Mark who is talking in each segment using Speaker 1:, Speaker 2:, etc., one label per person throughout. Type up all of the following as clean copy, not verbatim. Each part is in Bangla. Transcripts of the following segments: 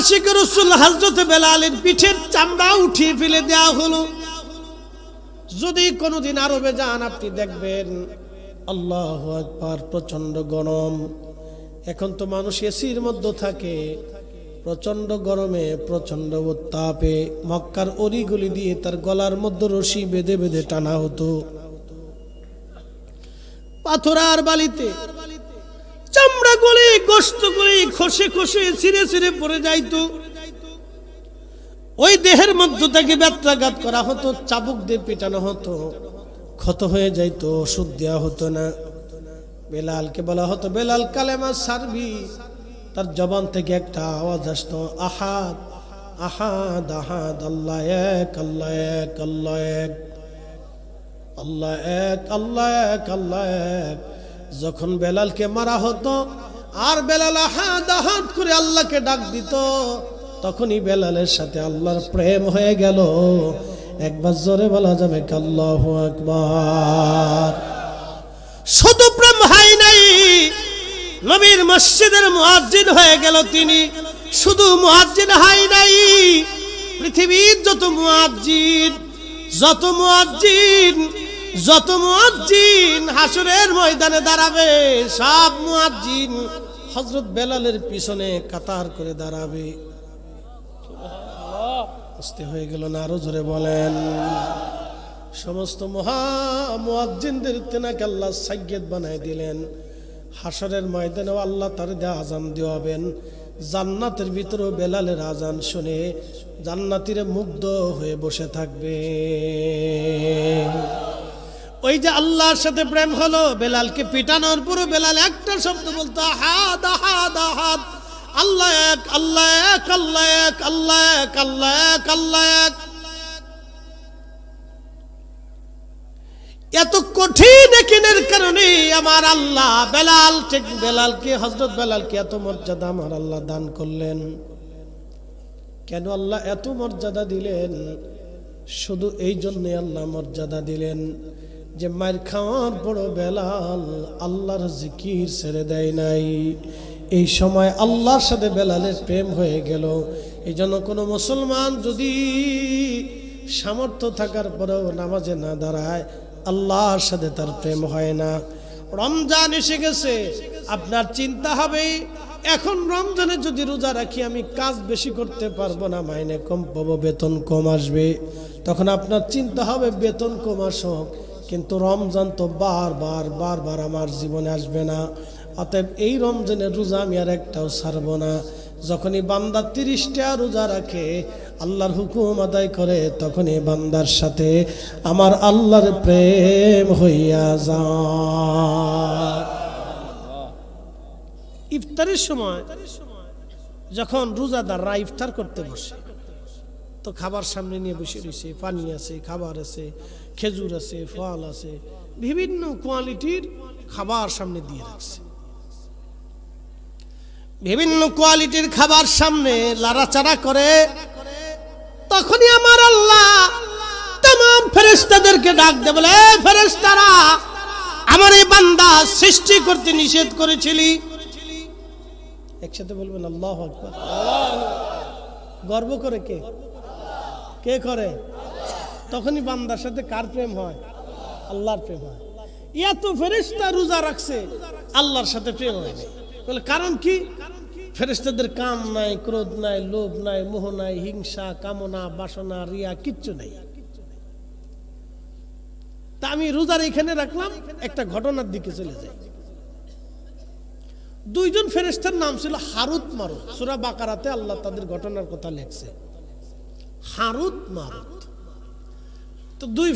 Speaker 1: আশিক রাসূল হযরত বেলালের পিঠের চামড়া উঠিয়ে ফেলে দেওয়া হলো। যদি কোনোদিন আরবে যান আপনি দেখবেন আল্লাহু আকবার, প্রচন্ড গরম। এখন তো মানুষ এসির মধ্যে থাকে, প্রচন্ড গরমে প্রচন্ড উত্তাপে মক্কার অলিগলি দিয়ে তার গলার মধ্যে রশি বেঁধে বেঁধে টানা হতো। পাথর আর বালিতে চামড়া গুলি গোশত গুলি খসে খসে ছিঁড়ে ছিঁড়ে পড়ে যাইতো। ওই দেহের মধ্য থেকে ব্যত্রাঘাত করা হতো, চাবুক দিয়ে পেটানো হতো, ক্ষত হয়ে যাইতো, ওষুধ দেওয়া হতো না। বেলালকে বলা হতো বেলাল কালেমা সারবি, তার জবান থেকে একটা আওয়াজ আসতো আহাদ আহাদ আহাদ, আল্লাহ এক আল্লাহ এক আল্লাহ এক, আল্লাহ এক আল্লাহ এক আল্লাহ এক। যখন বেলালকে মারা হতো আর বেলাল আহাদ আহাদ করে আল্লাহকে ডাক দিত, তখনই বেলালের সাথে আল্লাহর প্রেম হয়ে গেল। একবার জোরে বলা যাবে আল্লাহু আকবার। শুধু প্রেম হয় নাই, নবীর মসজিদের মুয়াজ্জিন হয়ে গেল তিনি। শুধু মুয়াজ্জিন হয় নাই, পৃথিবীর যত মুয়াজ্জিন হাসরের ময়দানে দাঁড়াবে, সব মুয়াজ্জিন হযরত বেলালের পিছনে কাতার করে দাঁড়াবে। আস্তে হয়ে গেল না, আরো জোরে বলেন। সমস্ত মুয়াজ্জিনদের তেনাকে আল্লাহ সাইয়্যিদ বানায় দিলেন। হাসরের ময়দানেও আল্লাহ তার দেয়া আজান দিওয়াবেন। জান্নাতের ভিতরেও বেলালের আজান শুনে জান্নাতীরা মুগ্ধ হয়ে বসে থাকবে। ওই যে আল্লাহর সাথে প্রেম হলো, বেলালকে পিটানোর পরও বেলাল একটা শব্দ বলতো আহাদ আহাদ আহাদ, আল্লাহ এক আল্লাহ এক আল্লাহ এক আল্লাহ এক আল্লাহ এক আল্লাহ এক। এত কঠিন একিনের কারণে আমার আল্লাহ বেলালকে হযরত বেলালকে এত মর্যাদা আমার আল্লাহ দান করলেন। কেন আল্লাহ এত মর্যাদা দিলেন? শুধু এই জন্যে আল্লাহ মর্যাদা দিলেন যে মার খাওয়ার বড় বেলাল আল্লাহর জিকির ছেড়ে দেয় নাই। এই সময় আল্লাহর সাথে বেলালের প্রেম হয়ে গেল। এই জন্য কোনো মুসলমান যদি সামর্থ্য থাকার পরেও নামাজে না দাঁড়ায়, আল্লাহর সাথে তার প্রেম হয় না। রমজান এসে গেছে, আপনার চিন্তা হবে এখন রমজানে যদি রোজা রাখি আমি কাজ বেশি করতে পারবো না, মাইনে কম পাবো, বেতন কম আসবে। তখন আপনার চিন্তা হবে বেতন কম আসুক, কিন্তু রমজান তো বারবার আমার জীবনে আসবে না। অতএব এই রমজানের রোজা আমি আর একটাও ছাড়বো না। যখনই বান্দা 30টা রোজা রাখে, আল্লাহর হুকুম আদায় করে, তখনই বান্দার সাথে আমার আল্লাহর প্রেম হইয়া যায়। ইফতারের সময় যখন রোজাদাররা ইফতার করতে বসে, তো খাবার সামনে নিয়ে বসে রয়েছে, পানি আছে, খাবার আছে, খেজুর আছে, ফল আছে, বিভিন্ন কোয়ালিটির খাবার সামনে দিয়ে রাখছে। বিভিন্ন কোয়ালিটির খাবার সামনে লাড়াচাড়া করে, তখনই আমার আল্লাহ तमाम ফেরেশতাদেরকে ডাক দেয়, বলে ফেরেশতারা, আমার এই বান্দা সৃষ্টি করতে নিষেধ করেছিলি। একসাথে বলবেন আল্লাহু আকবার। গর্ব করে কে কে করে? তখনই বান্দার সাথে কার প্রেম হয়? আল্লাহর প্রেম হয়। এত ফেরেশতা রোজা রাখছে, আল্লাহর সাথে প্রেম হয় না। বলে কারণ কি? ফেরেশতাদের কাম নাই, ক্রোধ নাই, লোভ নাই, মোহ নাই, হিংসা, কামনা, বাসনা, রিয়া কিচ্ছু নাই। তা আমি রোজার এখানে রাখলাম, একটা ঘটনার দিকে চলে যাই। দুইজন ফেরেশতার নাম ছিল হারুত মারুত। সূরা বাকারাতে আল্লাহ তাদের ঘটনার কথা লেখছে, হারুত মারুত। তো দুই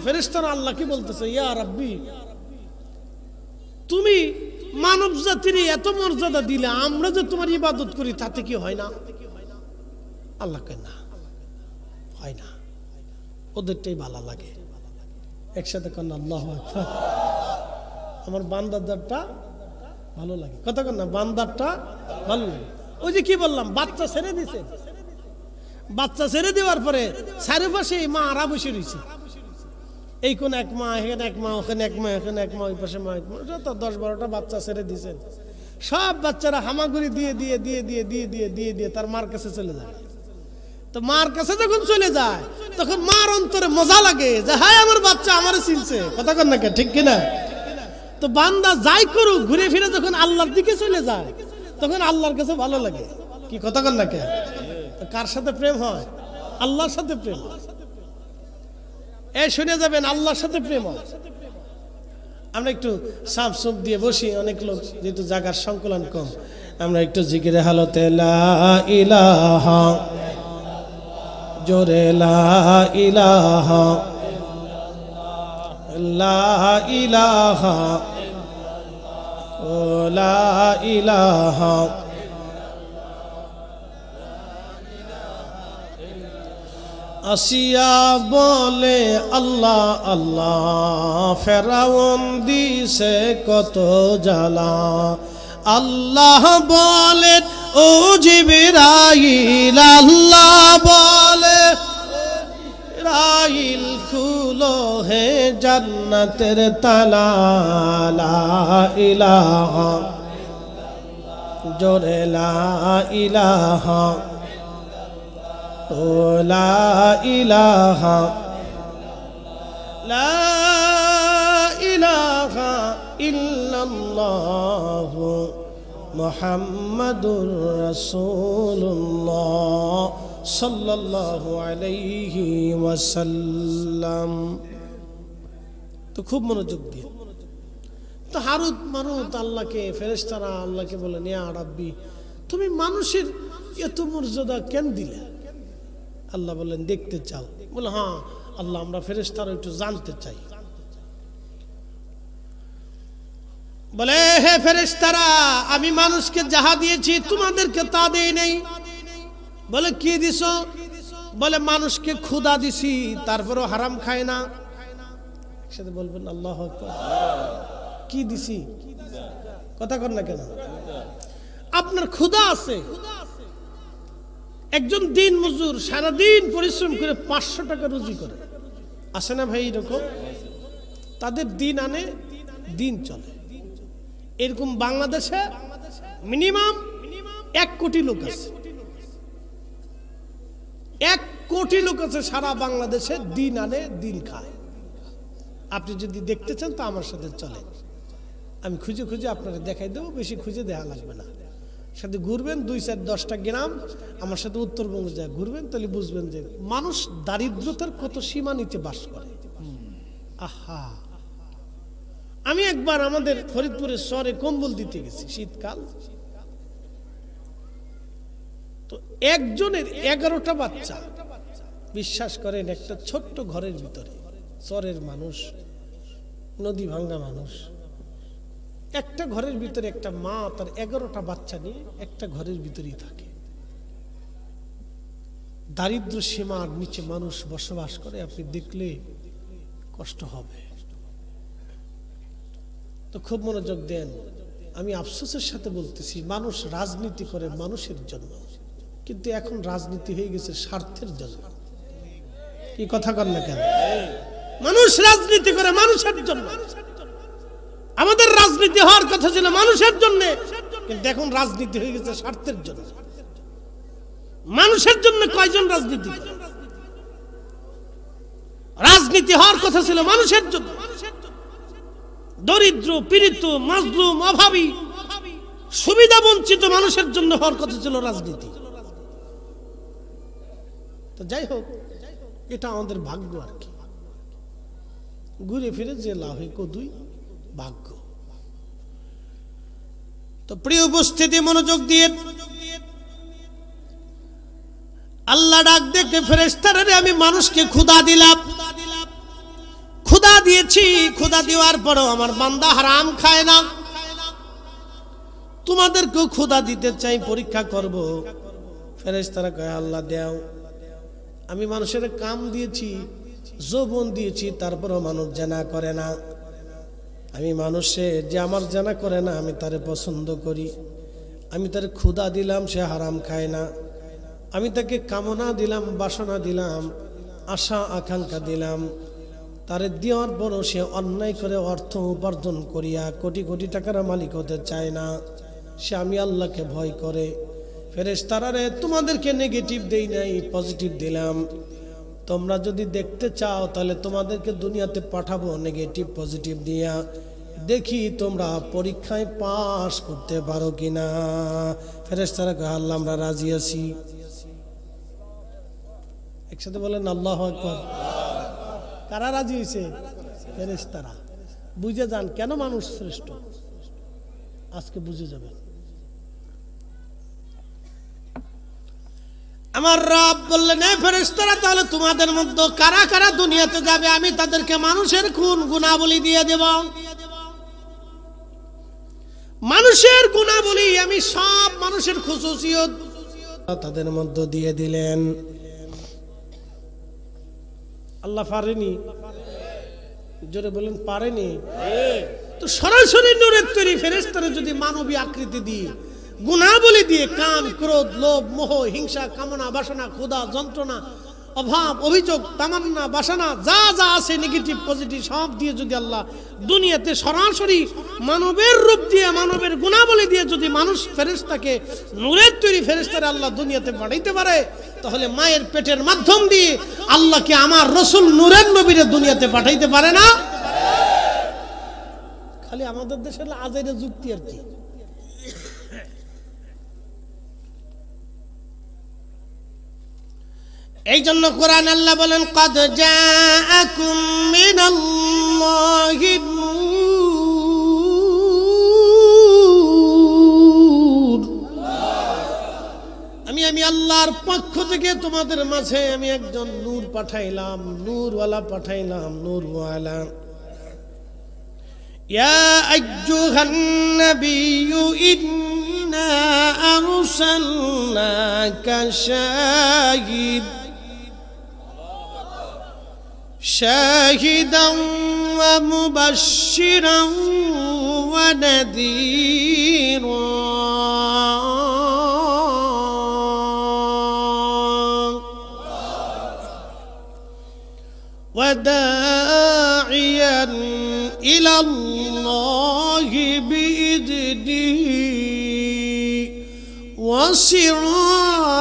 Speaker 1: ফেরেশতারা আল্লাহকে বলতেছে, ইয়া রাব্বি, তুমি মানব জাতির এত মর্যাদা দিলে, আমরা যে তোমার ইবাদত করি তাতে কি হয় না? আল্লাহকে না হয় না, ওদেরটাই ভালো লাগে। একসাথে কন আল্লাহু আকবার। আমার বান্দারটা ভালো লাগে, কথা কন না, বান্দারটা ভালো লাগে। ওই যে কি বললাম, বাচ্চা ছেড়ে দিছে, বাচ্চা ছেড়ে দেওয়ার পরে চারিপাশে মা আরা বসে রয়েছে। এই কোন এক মা, এখানে এক মা, ওখানে এক মা, এখানে এক মা, ওই পাশে মা, 10-12টা বাচ্চা ছেড়ে দিয়েছেন। সব বাচ্চারা হামাগুড়ি দিয়ে দিয়ে দিয়ে দিয়ে দিয়ে দিয়ে দিয়ে দিয়ে তার মার কাছে চলে যায়। তো মার কাছে যখন চলে যায় তখন মার অন্তরে মজা লাগে যে হায় আমার বাচ্চা আমারে চিনছে, কথা কন না, ঠিক কিনা? তো বান্দা যাই করুক ঘুরে ফিরে যখন আল্লাহর দিকে চলে যায় তখন আল্লাহর কাছে ভালো লাগে, কি কথা কন না? কার সাথে প্রেম হয়? আল্লাহর সাথে প্রেম। এই শুনে যাবেন আল্লাহর সাথে প্রেম হয়। আমরা একটু সাপ সুপ দিয়ে বসি, অনেক লোক যেহেতু জায়গার সংকলন কম, আমরা একটু জিকিরে হালতে লা ইলাহা, জোরে লা ইলাহা, লা ইলাহা, ও লা ইলাহা, আসিয়া বলে আল্লাহ আল্লাহ, ফেরাউন দিছে কত জ্বালা। আল্লাহ বলে ও জিবরাইল, আল্লাহ বলে রাইল খুলো হে জান্নাতের তালা। লা ইলাহা, জোরে লা ইলাহা, ও লা ইলাহা, লা ইলাহা ইল্লাল্লাহু মুহাম্মাদুর রাসূলুল্লাহ সাল্লাল্লাহু আলাইহি ওয়াসাল্লাম। তো খুব মনোযোগ দিয়ে তো হারুত মারুত আল্লাহকে, ফেরেশতারা আল্লাহকে বলেন ইয়া রাব্বি, তুমি মানুষের এত মর্যাদা কেন দিলে? আল্লাহ বললেন দেখতে চাও? বলে হ্যাঁ আল্লাহ, আমরা ফেরেশতারা একটু জানতে চাই। বলে হে ফেরেশতারা, আমি মানুষকে যাহা দিয়েছি তোমাদেরকে তা দেই নাই। বলে কি দিছো? বলে মানুষকে ক্ষুধা দিছি, তারপরও হারাম খায় না। সাথে বলবেন আল্লাহু আকবার। কি দিছি? কথা কর না কেন? আপনার ক্ষুধা আছে। একজন দিন মজুর সারাদিন পরিশ্রম করে 500 টাকা রুজি করে, আসে না ভাই? এরকম তাদের দিন আনে, দিন চলে। এরকম বাংলাদেশে মিনিমাম 1 কোটি লোক আছে। 1 কোটি লোক আছে সারা বাংলাদেশে, দিন আনে দিন খায়। আপনি যদি দেখতে চান তো আমার সাথে চলেন, আমি খুঁজে খুঁজে আপনারা দেখাই দেবো, বেশি খুঁজে দেওয়া লাগবে না। সাথে ঘুরবেন 2-4-10টা গ্রাম, আমার সাথে উত্তরবঙ্গ যায় ঘুরবেন, তাহলে বুঝবেন যে মানুষ দারিদ্রতার কত সীমা নিচে বাস করে। আহা, আমি একবার আমাদের ফরিদপুরের শহরে কম্বল দিতে গেছি, শীতকাল। তো একজনের 11টা বাচ্চা, বিশ্বাস করেন একটা ছোট্ট ঘরের ভিতরে, শহরের মানুষ, নদী ভাঙ্গা মানুষ, একটা ঘরের ভিতরে একটা মা তার 11টা বাচ্চা নিয়ে একটা ঘরের ভিতরেই থাকে। দারিদ্র সীমার নিচে মানুষ বসবাস করে, আপনি দেখলে কষ্ট হবে। তো খুব মনোযোগ দেন, আমি আফসোসের সাথে বলতেছি, মানুষ রাজনীতি করে মানুষের জন্য, কিন্তু এখন রাজনীতি হয়ে গেছে স্বার্থের জন্য। কি কথা কর না কেন? মানুষ রাজনীতি করে মানুষের জন্য। আমাদের রাজনীতি হওয়ার কথা ছিল মানুষের জন্য, কিন্তু এখন রাজনীতি হয়ে গেছে স্বার্থের জন্য। মানুষের জন্য কয়জন রাজনীতি করে? রাজনীতি হওয়ার কথা ছিল মানুষের জন্য। দরিদ্র, পীড়িত, মাজলুম, অভাবী, সুবিধা বঞ্চিত মানুষের জন্য হওয়ার কথা ছিল রাজনীতি। তো যাই হোক, এটা আমাদের ভাগ্য আর কি। ঘুরে ফিরে যে লাভ কদুই ভাগ্য। তো প্রিয় উপস্থিতি, মনোযোগ দিয়ে আল্লাহ ডাক দেখে ফেরেশতারা, আমি মানুষকে ক্ষুধা দিলাম, ক্ষুধা দিয়েছি, ক্ষুধা দেওয়ার পরও আমার বান্দা হারাম খায় না। তোমাদেরকেও ক্ষুধা দিতে চাই, পরীক্ষা করব। ফেরেশতারা কয় আল্লাহ দাও। আমি মানুষের কাম দিয়েছি, যৌবন দিয়েছি, তারপরও মানুষ জানা করে না। আমি মানুষে যে আমার জানা করে না, আমি তারে পছন্দ করি। আমি তারে ক্ষুধা দিলাম, সে হারাম খায় না। আমি তাকে কামনা দিলাম, বাসনা দিলাম, আশা আকাঙ্ক্ষা দিলাম, তারে দেওয়ার পরও সে অন্যায় করে অর্থ উপার্জন করিয়া কোটি কোটি টাকার মালিক হতে চায় না। সে আমি আল্লাহকে ভয় করে। ফেরেশতারা রে, তোমাদেরকে নেগেটিভ দেই নাই, পজিটিভ দিলাম। তোমরা যদি দেখতে চাও তাহলে তোমাদেরকে দুনিয়াতে পাঠাবো নেগেটিভ পজিটিভ দিয়া, দেখি তোমরা পরীক্ষায় পাস করতে পারো কিনা। ফেরেশতারা কয়, আল্লাহ আমরা রাজি আছি। একসাথে বলেন আল্লাহু আকবার। কারা রাজি হয়েছে? ফেরেশতারা। বুঝে যান কেন মানুষ শ্রেষ্ঠ, আজকে বুঝে যাবেন। আমার রব বললেন, এই ফেরেশতারা, তাহলে তোমাদের মধ্যে কারা কারা দুনিয়াতে যাবে, আমি তাদেরকে মানুষের খুন গুনাহবলি দিয়ে দেব। মানুষের গুনাহবলি আমি সব মানুষের খুশুসিয়ত তাদের মধ্যে দিয়ে দিলেন। আল্লাহ পারেনি? জোরে বলেন, পারেনি? তো সরাসরি নূরের তৈরি ফেরেশতারা যদি মানবী আকৃতি দিয়ে গুনাহবলি দিয়ে, কাম, ক্রোধ, লোভ, মোহ, হিংসা, কামনা, বাসনা, ক্ষুধা, যন্ত্রণা, অভাব, অভিযোগ, তামান্না, বাসনা যা যা আছে নেগেটিভ পজিটিভ সব দিয়ে যদি আল্লাহ দুনিয়াতে সরাসরি মানবের রূপ দিয়ে, মানবের গুনাহবলি দিয়ে যদি মানুষ ফেরেশতাকে নূরের তৈরি ফেরেশতারা আল্লাহ দুনিয়াতে পাঠাইতে পারে, তাহলে মায়ের পেটের মাধ্যম দিয়ে আল্লাহকে আমার রাসূল নূরের নবীরে দুনিয়াতে পাঠাইতে পারে না? খালি আমাদের দেশের আজাইরে যুক্তি আর কি। এই জন্য কোরআন আল্লাহ বলেন, قد جاءكم من الله নূর। আমি আল্লাহর পক্ষ থেকে তোমাদের মাঝে আমি একজন নূর পাঠাইলাম, নূরওয়ালা পাঠাইলাম, নূরওয়ালা। ইয়া আইয়ুহান নাবিয়্যু ইন্না আরসালনাকা شاهدا ومبشرا ونذيرا وداعيا إلى الله بإذنه وسراجا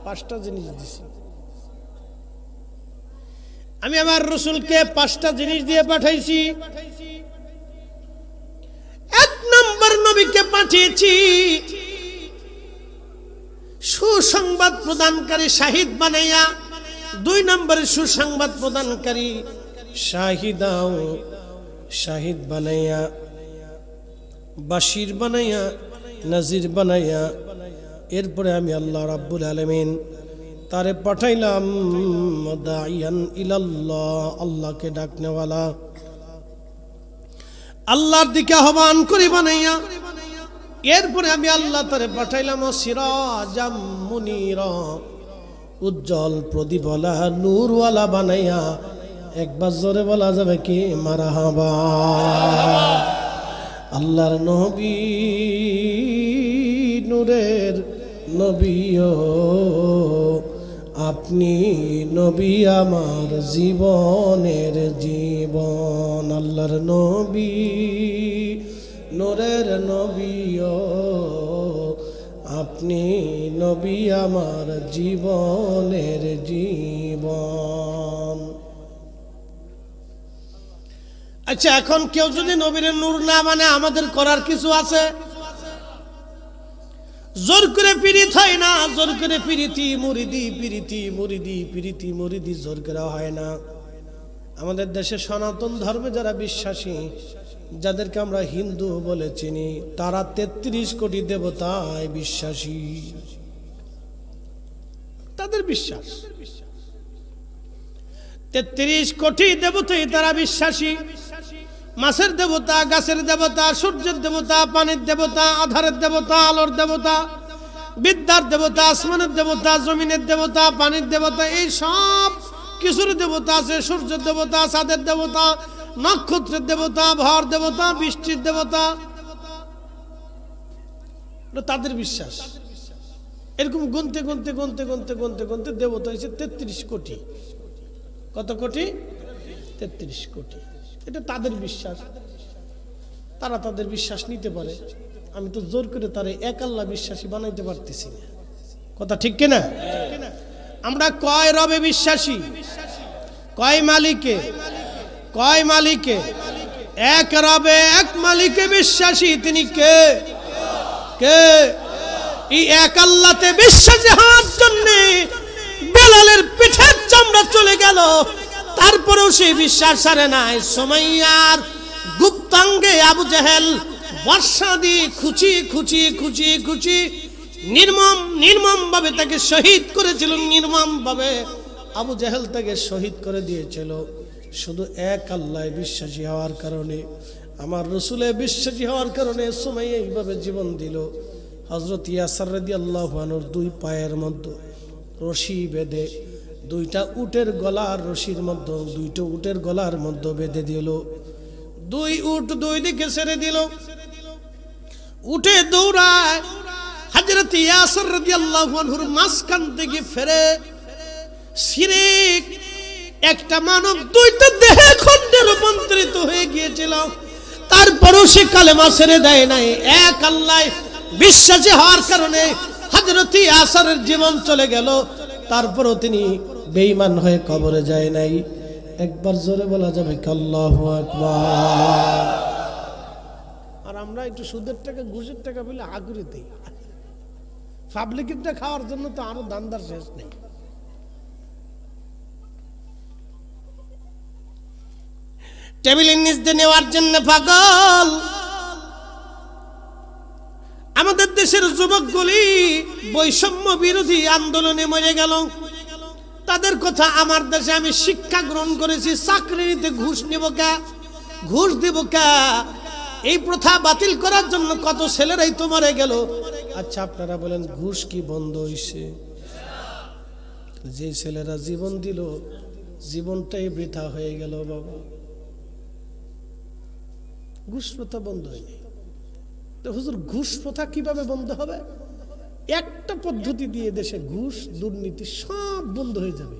Speaker 1: পাঁচটা জিনিস দিছি আমি আমার রাসূলকে, পাঁচটা জিনিস দিয়ে পাঠাইছি। এক নম্বর, নবীকে পাঠিয়েছি সুসংবাদ প্রদানকারী, শাহিদ বানাইয়া। দুই নম্বরে সুসংবাদ প্রদানকারী, শাহিদাও, শাহিদ বানাইয়া, বাশির বানাইয়া, নাজির বানাইয়া। এরপরে আমি আল্লাহ রাব্বুল আলামিন তারে পাঠাইলাম দাইয়ান ইলাল্লাহ, আল্লাহকে ডাকনেওয়ালা, আল্লাহর দিকে আহ্বান করি বানাইয়া। এরপরে আমি আল্লাহ তারে পাঠাইলাম সিরাজাম মুনীরা, উজ্জ্বল প্রদীপওয়ালা, নূরওয়ালা বানাইয়া। একবার জোরে বলা যাবে কি মারহাবা। আল্লাহর নবী, নূরের নবীও আপনি, নবী আমার জীবনের জীবন। আল্লাহর নবী, নূরের নবীও আপনি, নবী আমার জীবনের জীবন। আচ্ছা, এখন কেউ যদি নবীর নূর না মানে আমাদের করার কিছু আছে? জোর করে পীড়িত হয় না, জোর করে পীড়িতি মুরিদি, পীড়িতি মুরিদি, পীড়িতি মুরিদি জোর করা হয় না। আমাদের দেশে সনাতন ধর্মে যারা বিশ্বাসী, যাদেরকে আমরা হিন্দু বলে চিনি, তারা ৩৩ কোটি দেবতায় বিশ্বাসী। তাদের বিশ্বাস ৩৩ কোটি দেবতায় তারা বিশ্বাসী। মাছের দেবতা, গাছের দেবতা, সূর্যের দেবতা, পানির দেবতা, আধারের দেবতা, আলোর দেবতা, বিদ্যার দেবতা, আসমানের দেবতা, জমিনের দেবতা, পানির দেবতা, এই সব কিছুর দেবতা আছে। সূর্যের দেবতা, চাঁদের দেবতা, নক্ষত্রের দেবতা, ভর দেবতা, বৃষ্টির দেবতা, তাদের বিশ্বাস। এরকম গুনতে গুনতে গুনতে গুনতে গুনতে গুনতে দেবতা হয়েছে 33 কোটি। কত কোটি? 33 কোটি। এটা তাদের বিশ্বাস, তারা তাদের বিশ্বাস নিতে পারে। আমি তো জোর করে তারা এক আল্লাহ বিশ্বাসী বানাইতে পারতেছি না। কথা ঠিক কিনা? আমরা কয় রবে বিশ্বাসী? কয় মালিকে? কয় মালিকে? এক রবে এক মালিকে বিশ্বাসী। তিনি কে? কে? এই এক আল্লাহতে বিশ্বাসী হওয়ার জন্য বেলালের পিঠের চামড়া চলে গেল, তারপরেও সেই বিশ্বাস ছাড়ে নাই। সুমাইয়ার গুপ্তাঙ্গে আবু জেহেল বর্ষা দিয়ে খুচি খুচি খুচি খুচি নির্মম ভাবে তাকে শহীদ করেছিল। নির্মম ভাবে আবু জেহেল তাকে শহীদ করে দিয়েছিল। শুধু এক আল্লাহ বিশ্বাসী হওয়ার কারণে, আমার রসুলে বিশ্বাসী হওয়ার কারণে সুমাইয়া এইভাবে জীবন দিল। হযরত ইয়াসার রাদিয়াল্লাহু আনহুর দুই পায়ের মধ্যে রশি বেঁধে, দুইটা উটের গলার রশির মধ্যে, দুইটা উটের গলার মধ্যে বেঁধে দিল। দুই উট দুই দিকে ছেড়ে দিল। উঠে দৌড়ায় হযরত ইয়াসার রাদিয়াল্লাহু আনহুর মাঝখান থেকে ফেরে শিরিক একটা মানব দুইটা দেহে খণ্ডে রূপান্তরিত হয়ে গিয়েছিল। তারপরও সে কালেমা ছেড়ে দেয় নাই। এক আল্লাহ বিশ্বাসী হওয়ার কারণে হযরত ইয়াসারের জীবন চলে গেল, তারপরও তিনি বেঈমান হয়ে কবরে যায় নাই। একবার জোরে বলা যাবে আল্লাহু আকবার। আর আমরা একটু সুদের টাকা ঘুষের টাকা বলে আগুরে দিই। পাবলিকেরটা খাওয়ার জন্য তো আরো দান্দার শেষ নেই। টেবিলের নিচ দিয়ে নেওয়ার জন্য পাগল। আমাদের দেশের যুবকগুলি বৈষম্য বিরোধী আন্দোলনে মরে গেল। তাদের কথা আমার দেশে আমি শিক্ষা গ্রহণ করেছি। চাকরি নিতে ঘুষ নিব কা, ঘুষ দিব কা, এই প্রথা বাতিল করার জন্য কত ছেলেরাই তো মরে গেল। আচ্ছা আপনারা বলেন ঘুষ কি বন্ধ হইছে? যে ছেলেরা জীবন দিল জীবনটাই বৃথা হয়ে গেল বাবা। ঘুষ প্রথা বন্ধ হয়নি তো হুজুর ঘুষ প্রথা কিভাবে বন্ধ হবে? একটা পদ্ধতি দিয়ে দেশে ঘুষ দুর্নীতি সব বন্ধ হয়ে যাবে,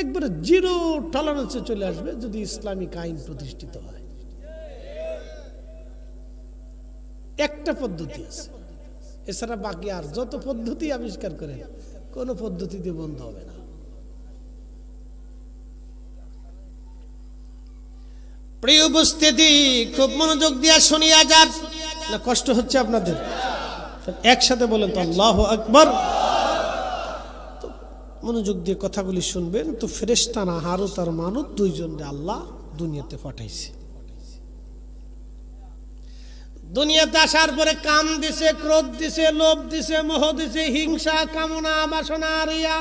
Speaker 1: একবারে জিরো টলারেন্সে চলে আসবে যদি ইসলামিক আইন প্রতিষ্ঠিত হয়। একটা পদ্ধতি আছে, এছাড়া বাকি আর যত পদ্ধতি আবিষ্কার করেন কোন পদ্ধতি দিয়ে বন্ধ হবে না। প্রিয় উপস্থিতি, খুব মনোযোগ দিয়ে শুনিয়া যান। না কষ্ট হচ্ছে আপনাদের? একসাথে বলেন তো আল্লাহু আকবার। তো মনোযোগ দিয়ে কথাগুলি শুনবেন। তো ফেরেশতারা হারুত আর মারুত দুইজনকে আল্লাহ দুনিয়াতে পাঠাইছে। দুনিয়াতে আসার পরে কাম দিছে, ক্রোধ দিছে, লোভ দিছে, মোহ দিছে, হিংসা, কামনা, বাসনা, রিয়া।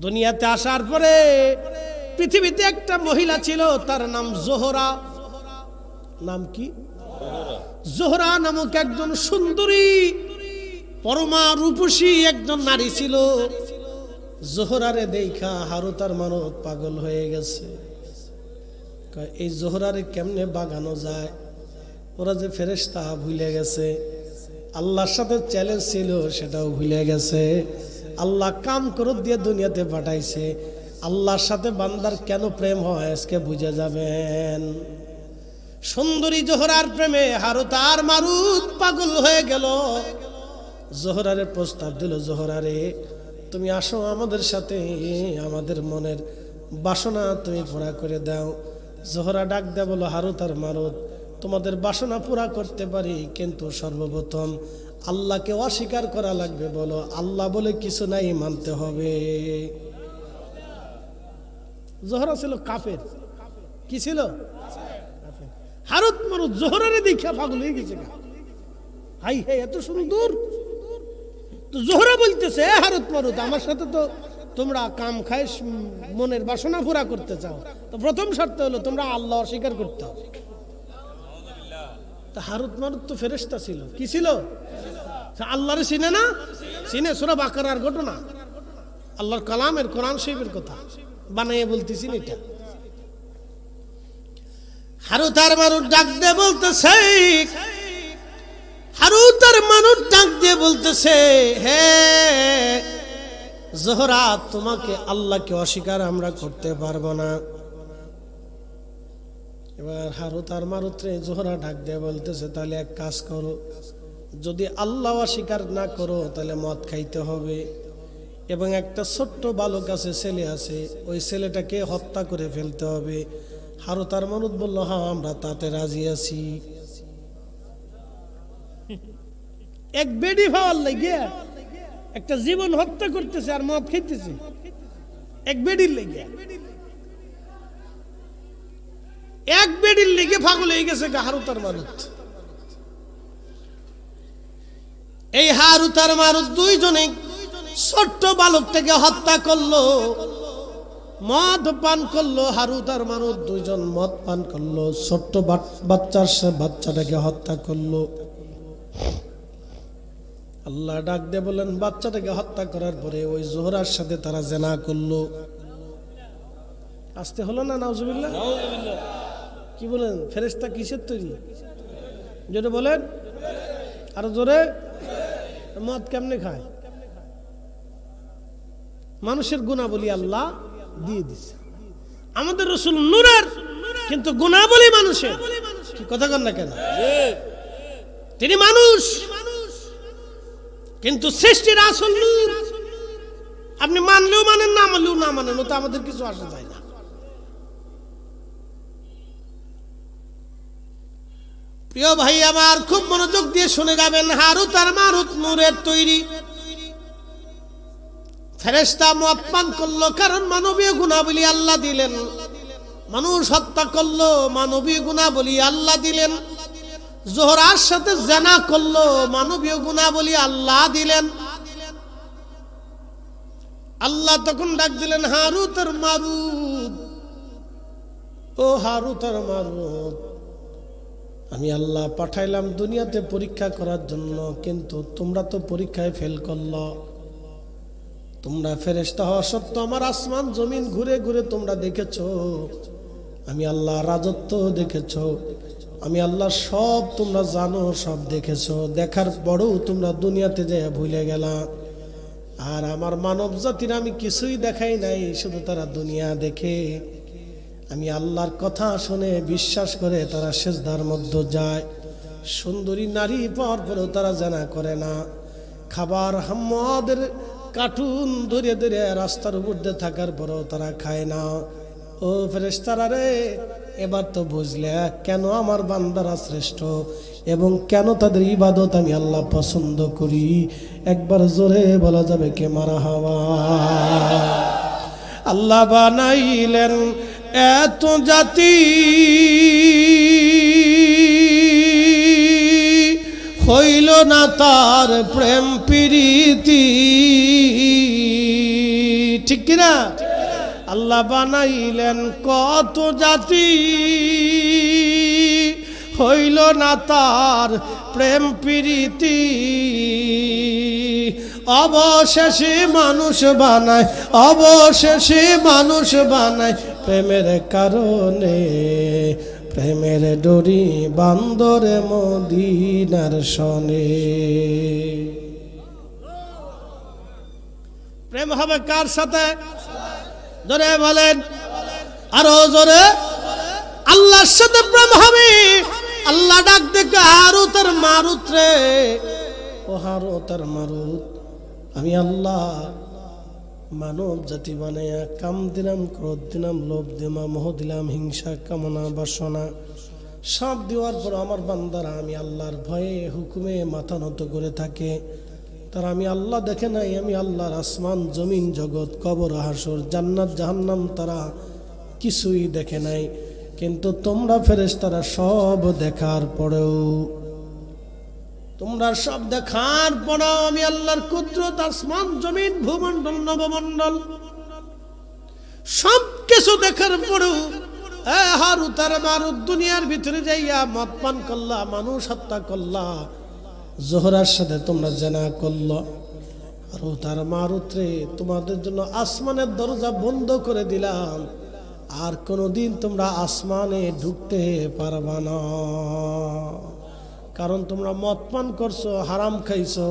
Speaker 1: দুনিয়াতে আসার পরে পৃথিবীতে একটা মহিলা ছিল, তার নাম জোহরা। নাম কি? জোহরা নামক একজন সুন্দরী পরমা রূপসী একজন নারী ছিল। জোহরারে দেখা হারুত আর মারুত পাগল হয়ে গেছে। এই জোহরারে কেমনে বাগানো যায়? ওরা যে ফেরেশতা ভুলে গেছে, আল্লাহর সাথে চ্যালেঞ্জ ছিল সেটাও ভুলে গেছে। আল্লাহ কাম করে দিয়ে দুনিয়াতে পাঠাইছে। আল্লাহর সাথে বান্দার কেন প্রেম হয় আজকে বুঝে যাবেন। সুন্দরী জোহরার প্রেমে হারুত আর মারুত পাগল হয়ে গেল। জোহরারে প্রস্তাব দিল, জোহরারে তুমি আসো আমাদের সাথে, আমাদের মনের বাসনা তুমি পুরা করে দাও। জোহরা ডাক দেয়া বলো, হারুত আর মারুত তোমাদের বাসনা পুরা করতে পারি, কিন্তু সর্বপ্রথম আল্লাহকে অস্বীকার করা লাগবে। বলো আল্লাহ বলে কিছু নাই, মানতে হবে। জোহরা ছিল কাফের। কি ছিল? হারুত মারুত জোহরারে দেখা পাগল হয়ে গেছে। হাই হে এত সুন্দর। তো জোহরা বলতেছে, হারুত মারুত আমার সাথে তো তোমরা কাম খায় মনের বাসনা পুরা করতে চাও, তো প্রথম শর্ত হলো তোমরা আল্লাহ অস্বীকার করতে হবে। তা হারুত মারুত তো ফেরেশতা ছিল। কি ছিল? আল্লাহরে চিনে না? চিনে। সূরা বাকারার ঘটনা, আল্লাহর কালামের কোরআন শরীফের কথা বানাইয়ে বলতেছি এটা। হারুত আর মারুত ডাক দে বলতেছে, হারুত আর মারুত মারুত ডাক দিয়ে বলতেছে, হে জোহরা, তোমাকে আল্লাহকে অস্বীকার আমরা করতে পারবো না। এবার হারুত আর মারুত রে জোহরা ডাক দিয়ে বলতেছে, তাহলে এক কাজ করো, যদি আল্লাহ অস্বীকার না করো তাহলে মদ খাইতে হবে, এবং একটা ছোট্ট বালক আছে, ছেলে আছে, ওই ছেলেটাকে হত্যা করে ফেলতে হবে। হারুত আর মারুত বলল, হ্যাঁ আমরা তাতে রাজি আছি। এক বেডি পাওয়ার লাগে একটা জীবন হত্যা করতেছে আর মদ খাইতেছে, এক বেডির লেগে, এক বেডির লেগে পাগল হয়ে গেছে হারুত আর মারুত। এই হারুত আর মারুত দুইজনে ছোট্ট বালকটাকে হত্যা করলো, মদ পান করলো। হারুত আর মারুত দুইজন মদ পান করলো, ছোট্ট বাচ্চাটাকে হত্যা করলো। আল্লাহ ডাক দিয়ে বলেন, বাচ্চাটাকে হত্যা করার পরে ওই জোহরার সাথে তারা জেনা করলো। আসতে হলো না? নাউজুবিল্লাহ। কি বলেন? ফেরেশতা কিসের তৈরি? যেটা বলেন আরো জোরে। মদ কেমনে খায়? মানুষের গুণাবলী আল্লাহ দিয়ে দিছে। আমাদের রাসূল নূরের, কিন্তু গুণাবলী মানুষের। কি কথা কন না কেন? তিনি মানুষ, কিন্তু সৃষ্টির আসল নূর। আপনি মানলেও মানেন, না মানলেও না মানেন, ওটা আমাদের কিছু আসা যায় না। প্রিয় ভাই আমার, খুব মনোযোগ দিয়ে শুনে যাবেন। হারুত আর মারুত নূরের তৈরি। ফেরেশতা মদ পান করলো, কারণ মানবীয় গুণাবলী আল্লাহ দিলেন। মানুষ হত্যা করলো, মানবীয় গুণাবলী আল্লাহ দিলেন। জোহরার সাথে জেনা করলো, মানবীয় গুণাবলী আল্লাহ দিলেন। আল্লাহ তখন ডাক দিলেন, হারুত আর মারুত, ও হারুত আর মারুত, আমি আল্লাহ পাঠাইলাম দুনিয়াতে পরীক্ষা করার জন্য, কিন্তু তোমরা তো পরীক্ষায় ফেল করলো। তোমরা ফেরেশতা হওয়া সত্ত্বেও আমার আসমান জমিন ঘুরে ঘুরে তোমরা দেখেছো, আমি আল্লাহ রাজত্ব দেখেছো, আমি আল্লাহ সব তোমরা জানো, সব দেখেছো। দেখার পরেও তোমরা দুনিয়াতে যেয়ে ভুলে গেলা। আর আমার মানব জাতির আমি কিছুই দেখাই নাই, শুধু তারা দুনিয়া দেখে, আমি আল্লাহর কথা শুনে বিশ্বাস করে তারা সেজদার মধ্যে যায়। সুন্দরী নারী পাওয়ার পরেও তারা জানা করে না। খাবার হাম্মাদের কার্টুন ধরে ধরে রাস্তার উপর দিয়ে থাকার পরেও তারা খায় না। ও ফেরেশতারা রে, এবার তো বুঝলে কেন আমার বান্দারা শ্রেষ্ঠ এবং কেন তাদের ইবাদত আমি আল্লাহ পছন্দ করি। একবার জোরে বলা যাবে কে মারহাবা। আল্লাহ বানাইলেন এত জাতি, হইল না তার প্রেম প্রীতি। ঠিক কিনা? আল্লাহ বানাইলেন কত জাতি, হইল না তার প্রেম প্রীতি। অবশেষে মানুষ বানায়, অবশেষে মানুষ বানায় প্রেমের কারণে। প্রেমের ডোরি বান্দরে মদিনার শনে। প্রেম হবে কার সাথে? জোরে বলেন, আরো জোরে। আল্লাহর সাথে প্রেম হবে। আল্লাহ ডাক দেখে, হারুত আর মারুত রে, ও হারুত আর মারুত, আমি আল্লাহ মানব জাতি বানাইয়া কাম দিলাম, ক্রোধ দিলাম, লোভ দিলাম, মোহ দিলাম, হিংসা, কামনা, বাসনা সব দেওয়ার পর আমার বান্দারা আমি আল্লাহর ভয়ে হুকুমে মাথা নত করে থাকে। তারা আমি আল্লাহ দেখে নাই, আমি আল্লাহর আসমান জমিন জগৎ কবর হাসর জান্নাত জাহান্নাম তারা কিছুই দেখে নাই। কিন্তু তোমরা ফেরেশতারা সব দেখার পরেও, তোমরা সব দেখার পরেও আমি আল্লাহর কুদরত, আসমান জমিন ভূমণ্ডল নবমণ্ডল সব কিছু দেখার পরেও হারুত আর মারুত দুনিয়ার ভিতরে যাইয়া মদ পান করলা, মানুষ হত্যা করলা, জোহরার সাথে তোমরা জেনা করল। হারুত আর মারুত রে, তোমাদের জন্য আসমানের দরজা বন্ধ করে দিলাম, আর কোনোদিন তোমরা আসমানে ঢুকতে পারবা না। কারণ তোমরা মদ পান করছো, হারাম খাইছো।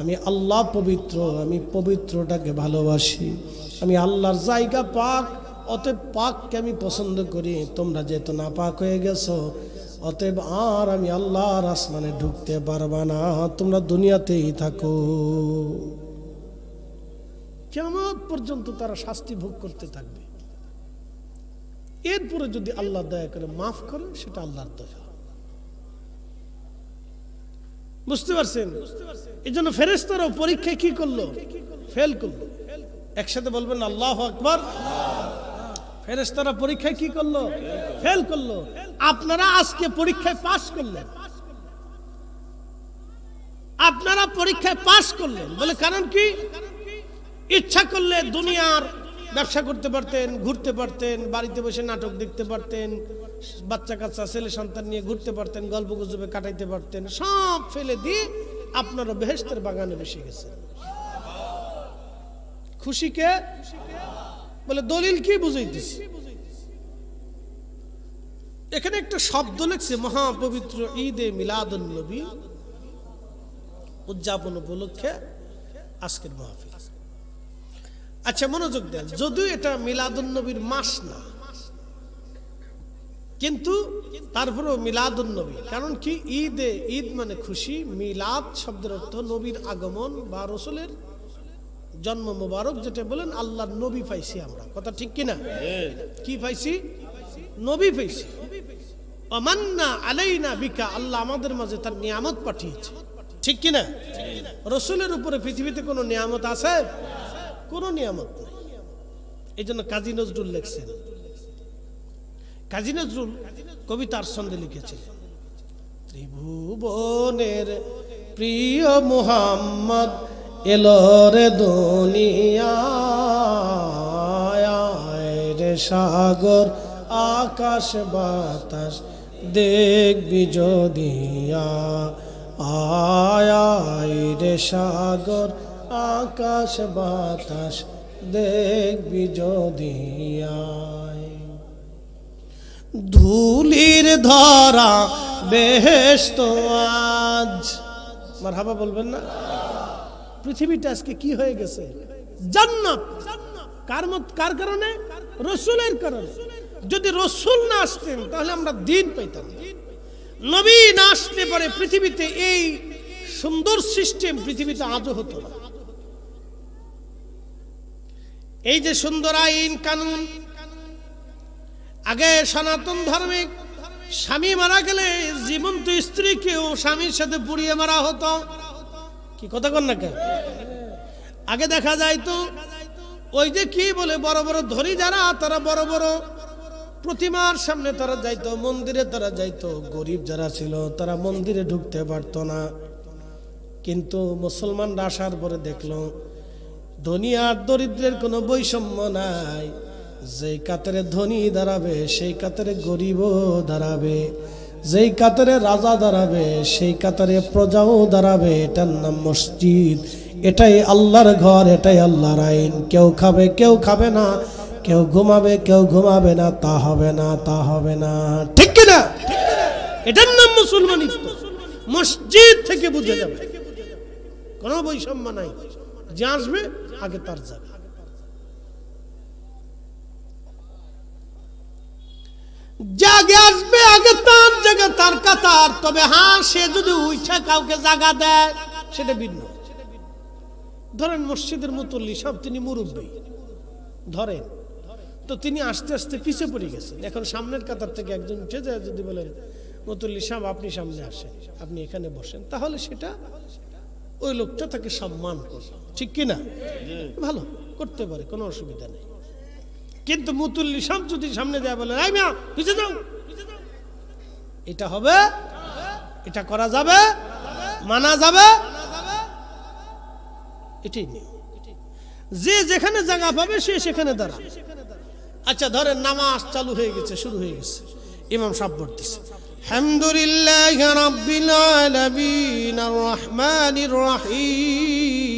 Speaker 1: আমি আল্লাহ পবিত্র, আমি পবিত্রটাকে ভালোবাসি। আমি আল্লাহর জায়গা পাক, অতএব পাককে আমি পছন্দ করি। তোমরা যেহেতু না পাক হয়ে গেছো, অতএব আর আমি আল্লাহর আসমানে ঢুকতে পারবা না, তোমরা দুনিয়াতেই থাকো। কিয়ামত পর্যন্ত তারা শাস্তি ভোগ করতে থাকবে। এরপরে যদি আল্লাহ দয়া করে মাফ করে, সেটা আল্লাহর দয়া। বুঝতে পারছেন? এই জন্য ফেরেশতারাও পরীক্ষায় কি করলো? ফেল করলো। একসাথে বলবেন আল্লাহু আকবার। ফেরেশতারা পরীক্ষায় কি করলো? ফেল করলো। আপনারা আজকে পরীক্ষায় পাস করলেন, আপনারা পরীক্ষায় পাস করলেন বলে কারণ কি? ইচ্ছা করলে দুনিয়ার ব্যবসা করতে পারতেন, ঘুরতে পারতেন, বাড়িতে বসে নাটক দেখতে পারতেন, বাচ্চা কাচ্চা ছেলে সন্তান নিয়ে ঘুরতে পারতেন, গল্প গুজবে কাটাইতে পারতেন। সব ফেলে দিয়ে আপনারা বেহেশতের বাগানে বসে গেছেন। খুশিকে বলে দলিল কি বুঝাইতেছি? এখানে একটা শব্দ লিখছে, মহাপবিত্র ঈদে মিলাদুন নবী উদযাপন উপলক্ষে আজকের মাহফিল। আচ্ছা মনোযোগ দেন, যদিও এটা মিলাদুন নবীর মাস না, কিন্তু তারপরেও মিলাদুন নবী। কারণ কি? ঈদে, ঈদ মানে খুশি, মিলাদ শব্দের অর্থ নবীর আগমন বা রসুলের জন্ম মোবারক, যেটা বলেন আল্লাহর নবী পাইছি আমরা। কথা ঠিক কিনা? কি পাইছি? নবী পাইছি। আমান্না আলাইনা বিকা, আল্লাহ আমাদের মাঝে তার নিয়ামত পাঠিয়েছে। ঠিক কিনা? রসুলের উপরে পৃথিবীতে কোনো নিয়ামত আছে? কোনো নিয়ামত নেই। এই জন্য কাজী নজরুল লিখছেন, কাজী নজরুল কবিতার ছন্দে লিখেছিলেন, ত্রিভুবনের প্রিয় মুহাম্মদ এলো রে দুনিয়ায়, রে সাগর আকাশ বাতাস দেখবি যদিয়া, আয় রে সাগর আকাশ বাতাস দেখবি যদিয়া। ধুলির ধরা বেহেশত আজ, মারহাবা বলবেন না? পৃথিবীটা আজকে কি হয়ে গেছে? জান্নাত। কার কারণে? রসুলের কারণে। যদি রসুল না আসতেন তাহলে আমরা দিন পাইতাম। নবী না আসতে পারে পৃথিবীতে এই সুন্দর সিস্টেম পৃথিবীতে আজও হতো না। এই যে সুন্দর আইন কানুন, আগে সনাতন ধর্মে স্বামী মারা গেলে জীবন্ত স্ত্রীকেও স্বামীর সাথে পুড়িয়ে মারা হতো। কি কথা কন না কেন? আগে দেখা যায় তো ওই যে কি বলে বড় বড় ধনী যারা, তারা বড় বড় প্রতিমার সামনে তারা যাইতো, মন্দিরে তারা যাইতো। গরিব যারা ছিল তারা মন্দিরে ঢুকতে পারতো না। কিন্তু মুসলমানরা আসার পরে দেখলো ধনী আর দরিদ্রের কোনো বৈষম্য নাই। যেই কাতারে ধনী দাঁড়াবে সেই কাতারে গরিবও দাঁড়াবে, যেই কাতারে রাজা দাঁড়াবে সেই কাতারে প্রজাও দাঁড়াবে। এটার নাম মসজিদ, এটাই আল্লাহর ঘর, এটাই আল্লাহর আইন। কেউ খাবে কেউ খাবে না, কেউ ঘুমাবে কেউ ঘুমাবে না, তা হবে না, তা হবে না। ঠিক কিনা? এটার নাম মুসলমানিত্ব। মসজিদ থেকে বুঝে যাবে কোনো বৈষম্য নাই। যে আসবে আগে তার যাবে। জাগে আসবে আগে তার জায়গা, তার কাতার। তবে হ্যাঁ, সে যদি উইঠা কাউকে জায়গা দেয় সেটা ভিন্ন। ধরেন মসজিদের মুতল্লি সব, তিনি মুরব্বী ধরেন, তো তিনি আস্তে আস্তে পিছে পড়ে গেছেন। এখন সামনের কাতার থেকে একজন উঠে যায়, যদি বলেন মুতল্লি সাহেব আপনি সামনে আসেন, আপনি এখানে বসেন, তাহলে সেটা ওই লোকটা তাকে সম্মান করবে। ঠিক কিনা? ভালো করতে পারে, কোনো অসুবিধা নেই। কিন্তু মুতল্লি সাহেব যদি সামনে যায় বলেন আই মিয়া পিছে যাও, এটা হবে? এটা করা যাবে? মানা যাবে? এটাই নিয়ম। যে যেখানে জায়গা পাবে সে সেখানে দাঁড়াবে। আচ্ছা ধরেন নামাজ চালু হয়ে গেছে, শুরু হয়ে গেছে, ইমাম সাহেব পড়তেছে আলহামদুলিল্লাহি রাব্বিল আলামিন আর রহমানির রহিম।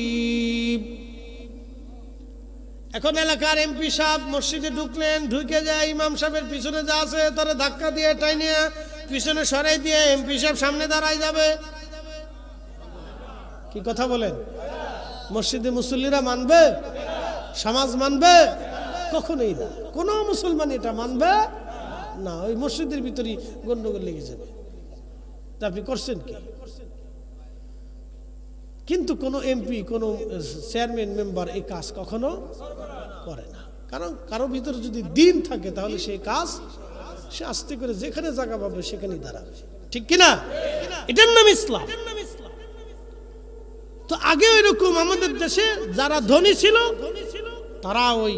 Speaker 1: এখন এলাকার এমপি সাহেব মসজিদে ঢুকলেন, ঢুকে যায় ইমাম সাহেবের পিছনে যা আছে তারা ধাক্কা দিয়ে টাইনিয়া পিছনে সরাই দিয়ে এমপি সাহেব সামনে দাঁড়ায় যাবে? কি কথা বলেন? মসজিদে মুসল্লিরা মানবে? সমাজ মানবে? কখনোই না। কোন মুসলমান এটা মানবে না। ওই মসজিদের ভিতরেই গন্ডগোল লেগে যাবে। তা আপনি করছেন কি? কিন্তু কোন এমপি, কোন চেয়ারম্যান, মেম্বার এই কাজ কখনো করে না। কারণ কারো ভিতরে যদি দিন থাকে তাহলে সেই কাজ সে আস্তে করে যেখানে জায়গা পাবে সেখানেই দাঁড়াবে। ঠিক কিনা? এটার নাম ইসলাম। তো আগে ওইরকম আমাদের দেশে যারা ধনী ছিল তারা ওই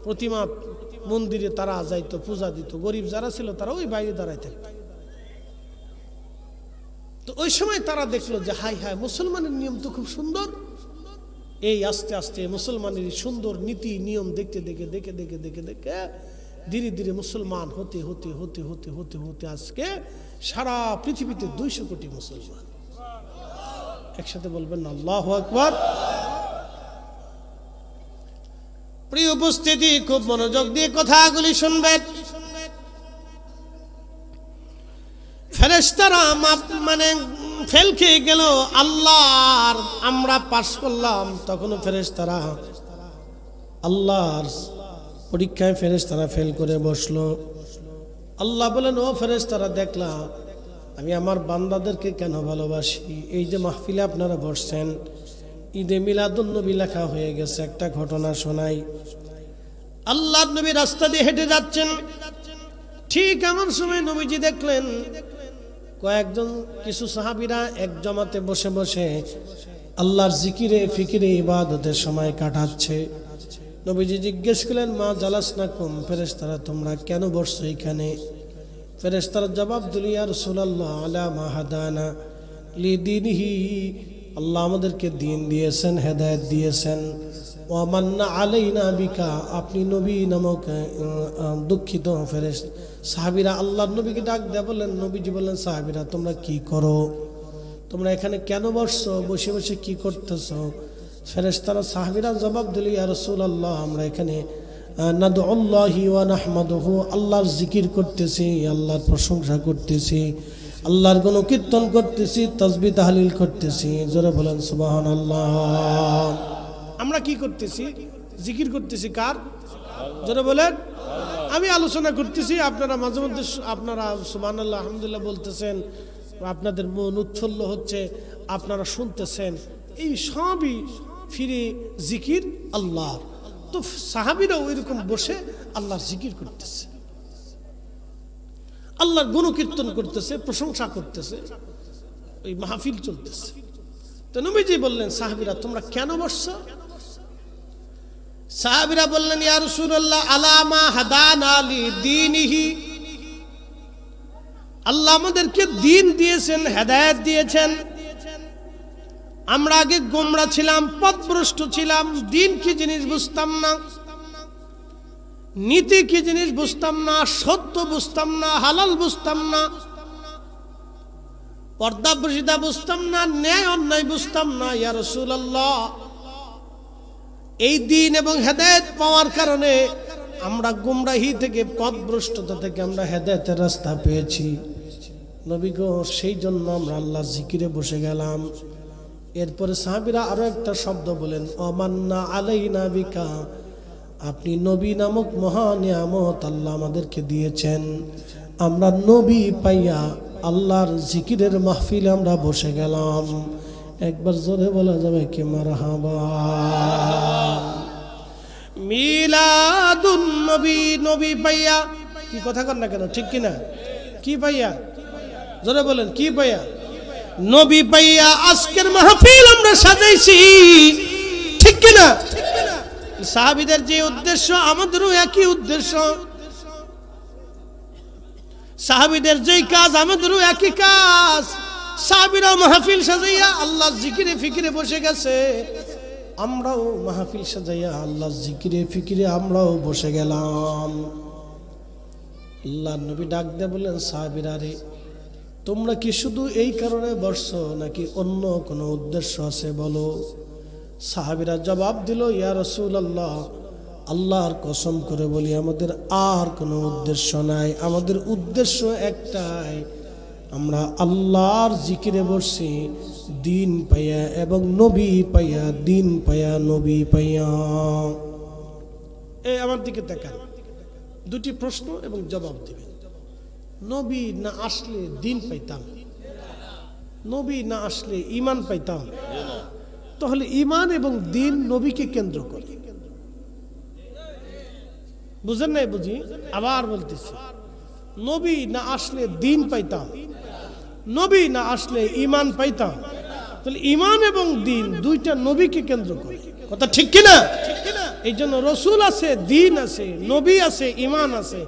Speaker 1: প্রতিমা মন্দিরে তারা যাইতো, পূজা দিত। গরিব যারা ছিল তারা ওই বাইরে দাঁড়ায় থাকত। তো ওই সময় তারা দেখলো যে হাই হাই, মুসলমানের নিয়ম তো খুব সুন্দর। এই আস্তে আস্তে মুসলমানের সুন্দর নীতি নিয়ম দেখতে দেখে দেখে দেখে দেখে দেখে ধীরে ধীরে মুসলমান হতে হতে হতে হতে হতে হতে আজকে সারা পৃথিবীতে 200 কোটি মুসলমান। একসাথে বলবেন না আল্লাহু আকবার। প্রিয় উপস্থিতি, খুব মনোযোগ দিয়ে কথাগুলি শুনবেন। ফেরেশতারা মানে ফেল খেয়ে গেল আল্লাহর, আমরা পাস করলাম, তখনও ফেরেশতারা আল্লাহর পরীক্ষায় ফেরেশতারা ফেল করে বসলো। আল্লাহ বলেন, ও ফেরেশতারা, দেখলাম আমি আমার বান্দাদেরকে কেন ভালোবাসি। এই যে মাহফিলে আপনারা বসছেন, ঈদে মিলাদুন্নবী লেখা হয়ে গেছে। একটা ঘটনা শোনাই। আল্লাহর নবী রাস্তা দিয়ে হেঁটে যাচ্ছেন, ঠিক এমন সময় নবীজি দেখলেন কয়েকজন কিছু সাহাবীরা এক জমাতে বসে বসে আল্লাহর জিকিরে ফিকিরে ইবাদতের সময় কাটাচ্ছে। নবীজি জিজ্ঞেস করলেন, মা জালাসনাকুম, ফেরেশতারা তোমরা কেন বসছো এখানে? ফেরেশতারা জবাব দিল, ইয়া রাসূলুল্লাহ, আলা মা হাদানা লিদীনিহি, আল্লাহ আমাদেরকে দ্বীন দিয়েছেন, হেদায়েত দিয়েছেন। ওয়া মান্না আলাইনা বিকা, আপনি নবী নামক দুঃখিত ফেরেশতা। সাহাবীরা আল্লাহর নবীকে ডাক দেয়া বললেন, নবীজি বললেন, সাহাবীরা তোমরা কি করো? তোমরা এখানে কেন বসছো? বসে বসে কি করতেছো? ফেরেশতারা সাহাবীরা জবাব দিল, ইয়া রাসূলুল্লাহ, আমরা এখানে নাদউল্লাহি ওয়া নাহমাদুহু, আল্লাহর জিকির করতেছি, আল্লাহর প্রশংসা করতেছি, আল্লাহর গুণকীর্তন করতেছি, তাসবিহ তাহলিল করতেছি। জোরে বলেন সুবহানাল্লাহ। আমরা কি করতেছি? জিকির করতেছি। কার? জোরে বলেন। আমি আলোচনা করতেছি, আপনারা মাঝে মধ্যে আপনারা সুবহানাল্লাহ আলহামদুলিল্লাহ বলতেছেন, আপনাদের মন উৎফুল্ল হচ্ছে, আপনারা শুনতেছেন। এই সবই ফিরে জিকির আল্লাহর। তো সাহাবীরা ওইরকম বসে আল্লাহর জিকির করতেছে, আল্লাহর গুণকীর্তন করতেছে, প্রশংসা করতেছে, ওই মাহফিল চলতেছে। তো নবীজি বললেন, সাহাবীরা তোমরা কেন বসছো? সাহাবীরা বললেন, ইয়া রাসূলুল্লাহ, আলা মা হাদানা লিদীনিহি, আল্লাহ আমাদেরকে দ্বীন দিয়েছেন, হেদায়েত দিয়েছেন। আমরা আগে গোমরা ছিলাম, পথভ্রষ্ট ছিলাম, দ্বীন কি জিনিস বুঝতাম না, নীতি কি জিনিস বুঝতাম না, সত্য বুঝতাম না, হালাল বুঝতাম না, পর্দা প্রসিদ্ধা বুঝতাম না, ন্যায় অন্যায় বুঝতাম না। ইয়া রাসূলুল্লাহ, এই দ্বীন এবং হেদায়েত পাওয়ার কারণে আমরা গুমরাহি থেকে, পথভ্রষ্টতা থেকে আমরা হেদায়েতের রাস্তা পেয়েছি। নবী গো, সেই জন্য আমরা আল্লাহর জিকিরে বসে গেলাম। এরপরে সাহাবীরা আরো একটা শব্দ বলেন, আমান্না আলাইনা বিকা, আপনি নবী নামক মহা নিয়ামত আল্লাহ আমাদেরকে দিয়েছেন। আমরা নবী পাইয়া আল্লাহর জিকিরের মাহফিলে আমরা বসে গেলাম। একবার জোরে বলা যাবে কি মারহাবা। মিলাদুন নবী, নবী পাইয়া, কি কথা কন না কেন, ঠিক কিনা? কি পাইয়া? জোরে বলেন, কি পাইয়া? নবী পাইয়া আজকের মাহফিল আমরা সাজাইছি, ঠিক কিনা? সাহাবীদের যে উদ্দেশ্য, আমাদেরও একই উদ্দেশ্য। সাহাবীদের যেই কাজ, আমাদেরও একই কাজ। সাহাবীরা মাহফিল সাজাইয়া আল্লাহর জিকিরে ফিকিরে বসে গেছে, আমরাও মাহফিল সাজাইয়া আল্লাহর জিকিরে ফিকিরে আমরাও বসে গেলাম। আল্লাহর নবী ডাক দিয়ে বললেন, সাহাবীরা রে, তোমরা কি শুধু এই কারণে বসছো নাকি অন্য কোনো উদ্দেশ্য আছে বলো? সাহাবীরা জবাব দিল, ইয়া রাসূলুল্লাহ, আল্লাহর কসম করে বলি আমাদের আর কোনো উদ্দেশ্য নাই, আমাদের উদ্দেশ্য একটাই, আমরা আল্লাহর জিকিরে বসছি দিন পাইয়া এবং নবী পাইয়া, দিন পাইয়া নবী পাইয়া। এই আমার দিকে তাকান, দুটি প্রশ্ন এবং জবাব দিবেন। নবী না আসলে দিন পাইতাম, নবী না আসলে ঈমান পাইতাম? তাহলে ঈমান এবং দিন নবীকে কেন্দ্র করে, বুঝেন নাই? বুঝি, আবার বলতেছি, নবী না আসলে দিন পাইতাম, নবী না আসলে ঈমান পাইতাম। তাহলে ঈমান এবং দিন দুইটা নবীকে কেন্দ্র করে, কথা ঠিক কিনা? এই জন্য রসুল আছে, দিন আছে, নবী আছে, ঈমান আছে।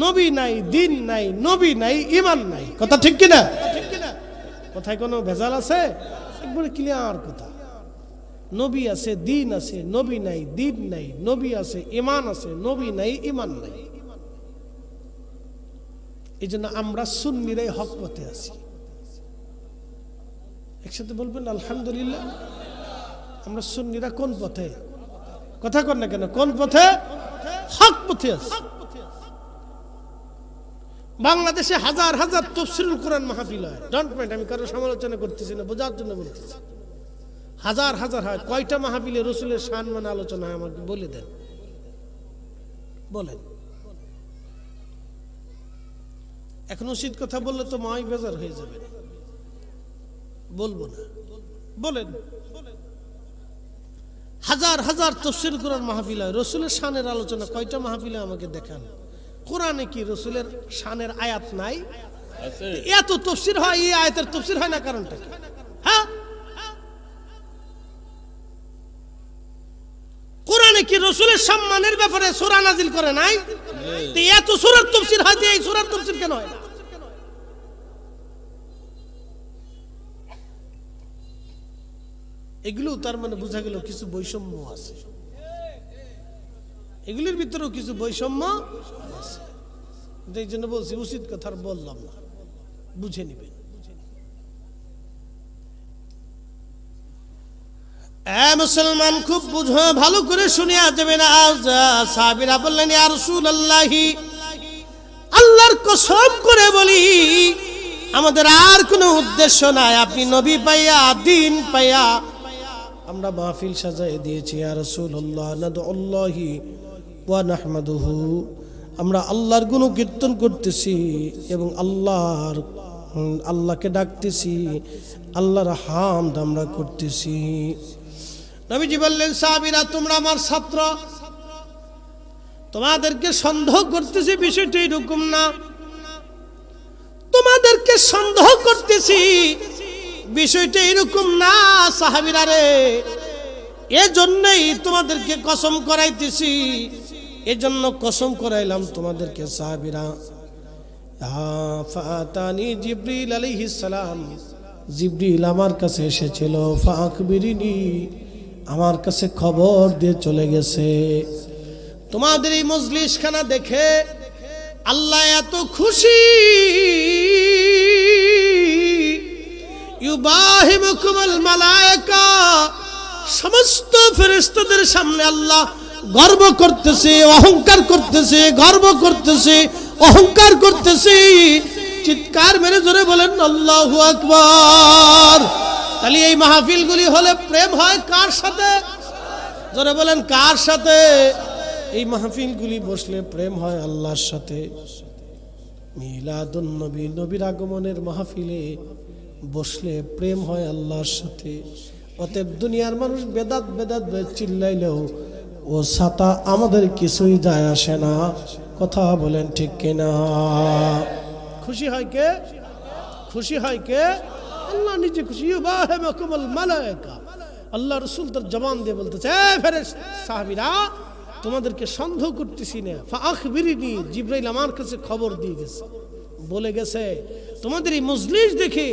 Speaker 1: নবী নাই, দিন নাই, নবী নাই, ঈমান নাই, কথা ঠিক কিনা? কথায় কোনো ভেজাল আছে? একবারে ক্লিয়ার কথা। নবী আছে, দিন আছে, নবী নাই, দিন নাই, নবী আছে, ঈমান আছে, নবী নাই, ঈমান নাই। এই জন্য আমরা সুন্নিরাই হক পথে আছি। একসাথে বলবেন আলহামদুলিল্লাহ। আমরা সুন্নিরা কোন পথে? কথা কর না কেন? কোন পথে? হক পথে আছি। বাংলাদেশে হাজার হাজার তাফসীরুল কোরআন মাহফিল হয়। ডোন্ট মাইন্ড, আমি কারো সমালোচনা করতেছি না, বোঝার জন্য বলতেছি। হাজার হাজার হয়। কয়টা মাহফিলে রসুলের শান মানে আলোচনা হয় আমাকে বলে দেন, বলেন। এখন উচিত কথা বললে তো মাই বেজার হয়ে যাবে, বলবো না, বলেন। হাজার হাজার তাফসীর কোরআন মাহফিল হয়, রসুলের শানের আলোচনা কয়টা মাহফিলে আমাকে দেখান। কোরআনে কি রসুলের শানের আয়াত নাই? এত তাফসীর হয়, এই আয়াতের তাফসীর হয় না, কারণটা কি? হ্যাঁ, কোরআনে কি রসুলের সম্মানের ব্যাপারে সূরা নাজিল করে নাই? এত সূরার তাফসীর হয়, এই সূরার তাফসীর কেন হয় না? এগুলো তার মানে বোঝা গেল কিছু বৈষম্য আছে, এগুলির ভিতরেও কিছু বৈষম্য আছে। এই জন্য বলছি উচিত কথা বললাম না, বুঝে নিবেন। মুসলমান খুব বুঝো, ভালো করে শুনিয়া যাবেন। সাহাবীরা বললেন, ইয়া রাসূলুল্লাহ, আল্লাহর কসম করে বলি আমাদের আর কোনো উদ্দেশ্য নাই, আপনি নবী পাইয়া, দিন পাইয়া আমরা মাহফিল সাজায় দিয়েছি। ইয়া রাসূলুল্লাহ, নাদউল্লাহি ওয়া নাহমাদুহু, আমরা আল্লাহর গুণকীর্তন করতেছি এবং আল্লাহকে ডাকতেছি, আল্লাহর হামদ আমরা করতেছি। নবীজি বললেন, সাহাবীরা তোমরা আমার ছাত্র, তোমাদেরকে সন্দেহ করতেছি, বিষয়টা এরকম না। তোমাদেরকে সন্দেহ করতেছি, বিষয়টা এরকম না সাহাবীরা রে। এজন্যই তোমাদেরকে কসম করাইতেছি, এজন্য কসম করাইলাম তোমাদেরকে সাহাবীরা। ফাতানি জিবরিল আলাইহিস সালাম, জিবরিল আমার কাছে এসেছিল। ফাকবিরিনি, আমার কাছে খবর দিয়ে চলে গেছে। তোমাদের এই মজলিসখানা দেখে আল্লাহ এত খুশি, ইউবাহিমুকুমুল মালায়েকা, সমস্ত ফেরেশতাদের সামনে আল্লাহ গর্ব করতেছে, অহংকার করতেছে, গর্ব করতেছে, অহংকার করতেছে। চিৎকার মেরে জোরে বলেন আল্লাহু আকবার। তাহলে এই মাহফিলগুলি হলে প্রেম হয় কার সাথে? জোরে বলেন কার সাথে? এই মাহফিলগুলি বসলে প্রেম হয় আল্লাহর সাথে। মিলাদুন নবী, নবীর আগমনের মাহফিলে বসলে প্রেম হয় আল্লাহর সাথে। অতএব দুনিয়ার মানুষ বেদাত বেদাত চিল্লাইলেও ও ছাতা আমাদের কিছুই যায় আসে না, কথা বলেন ঠিক কিনা? খুশি হয় কে? খুশি হয় কে? আল্লাহ নিজে খুশি। ইউবাহিমুকুমুল মালায়েকা, আল্লাহ রাসূল তার জবান দিয়ে বলতেছে, ফেরেশতা সাহাবীরা তোমাদেরকে সন্দেহ করতেছি না। ফাআখবিরিনি, জিবরাইল আমার কাছে খবর দিয়ে গেছে, বলে গেছে তোমাদের এই মজলিস দেখে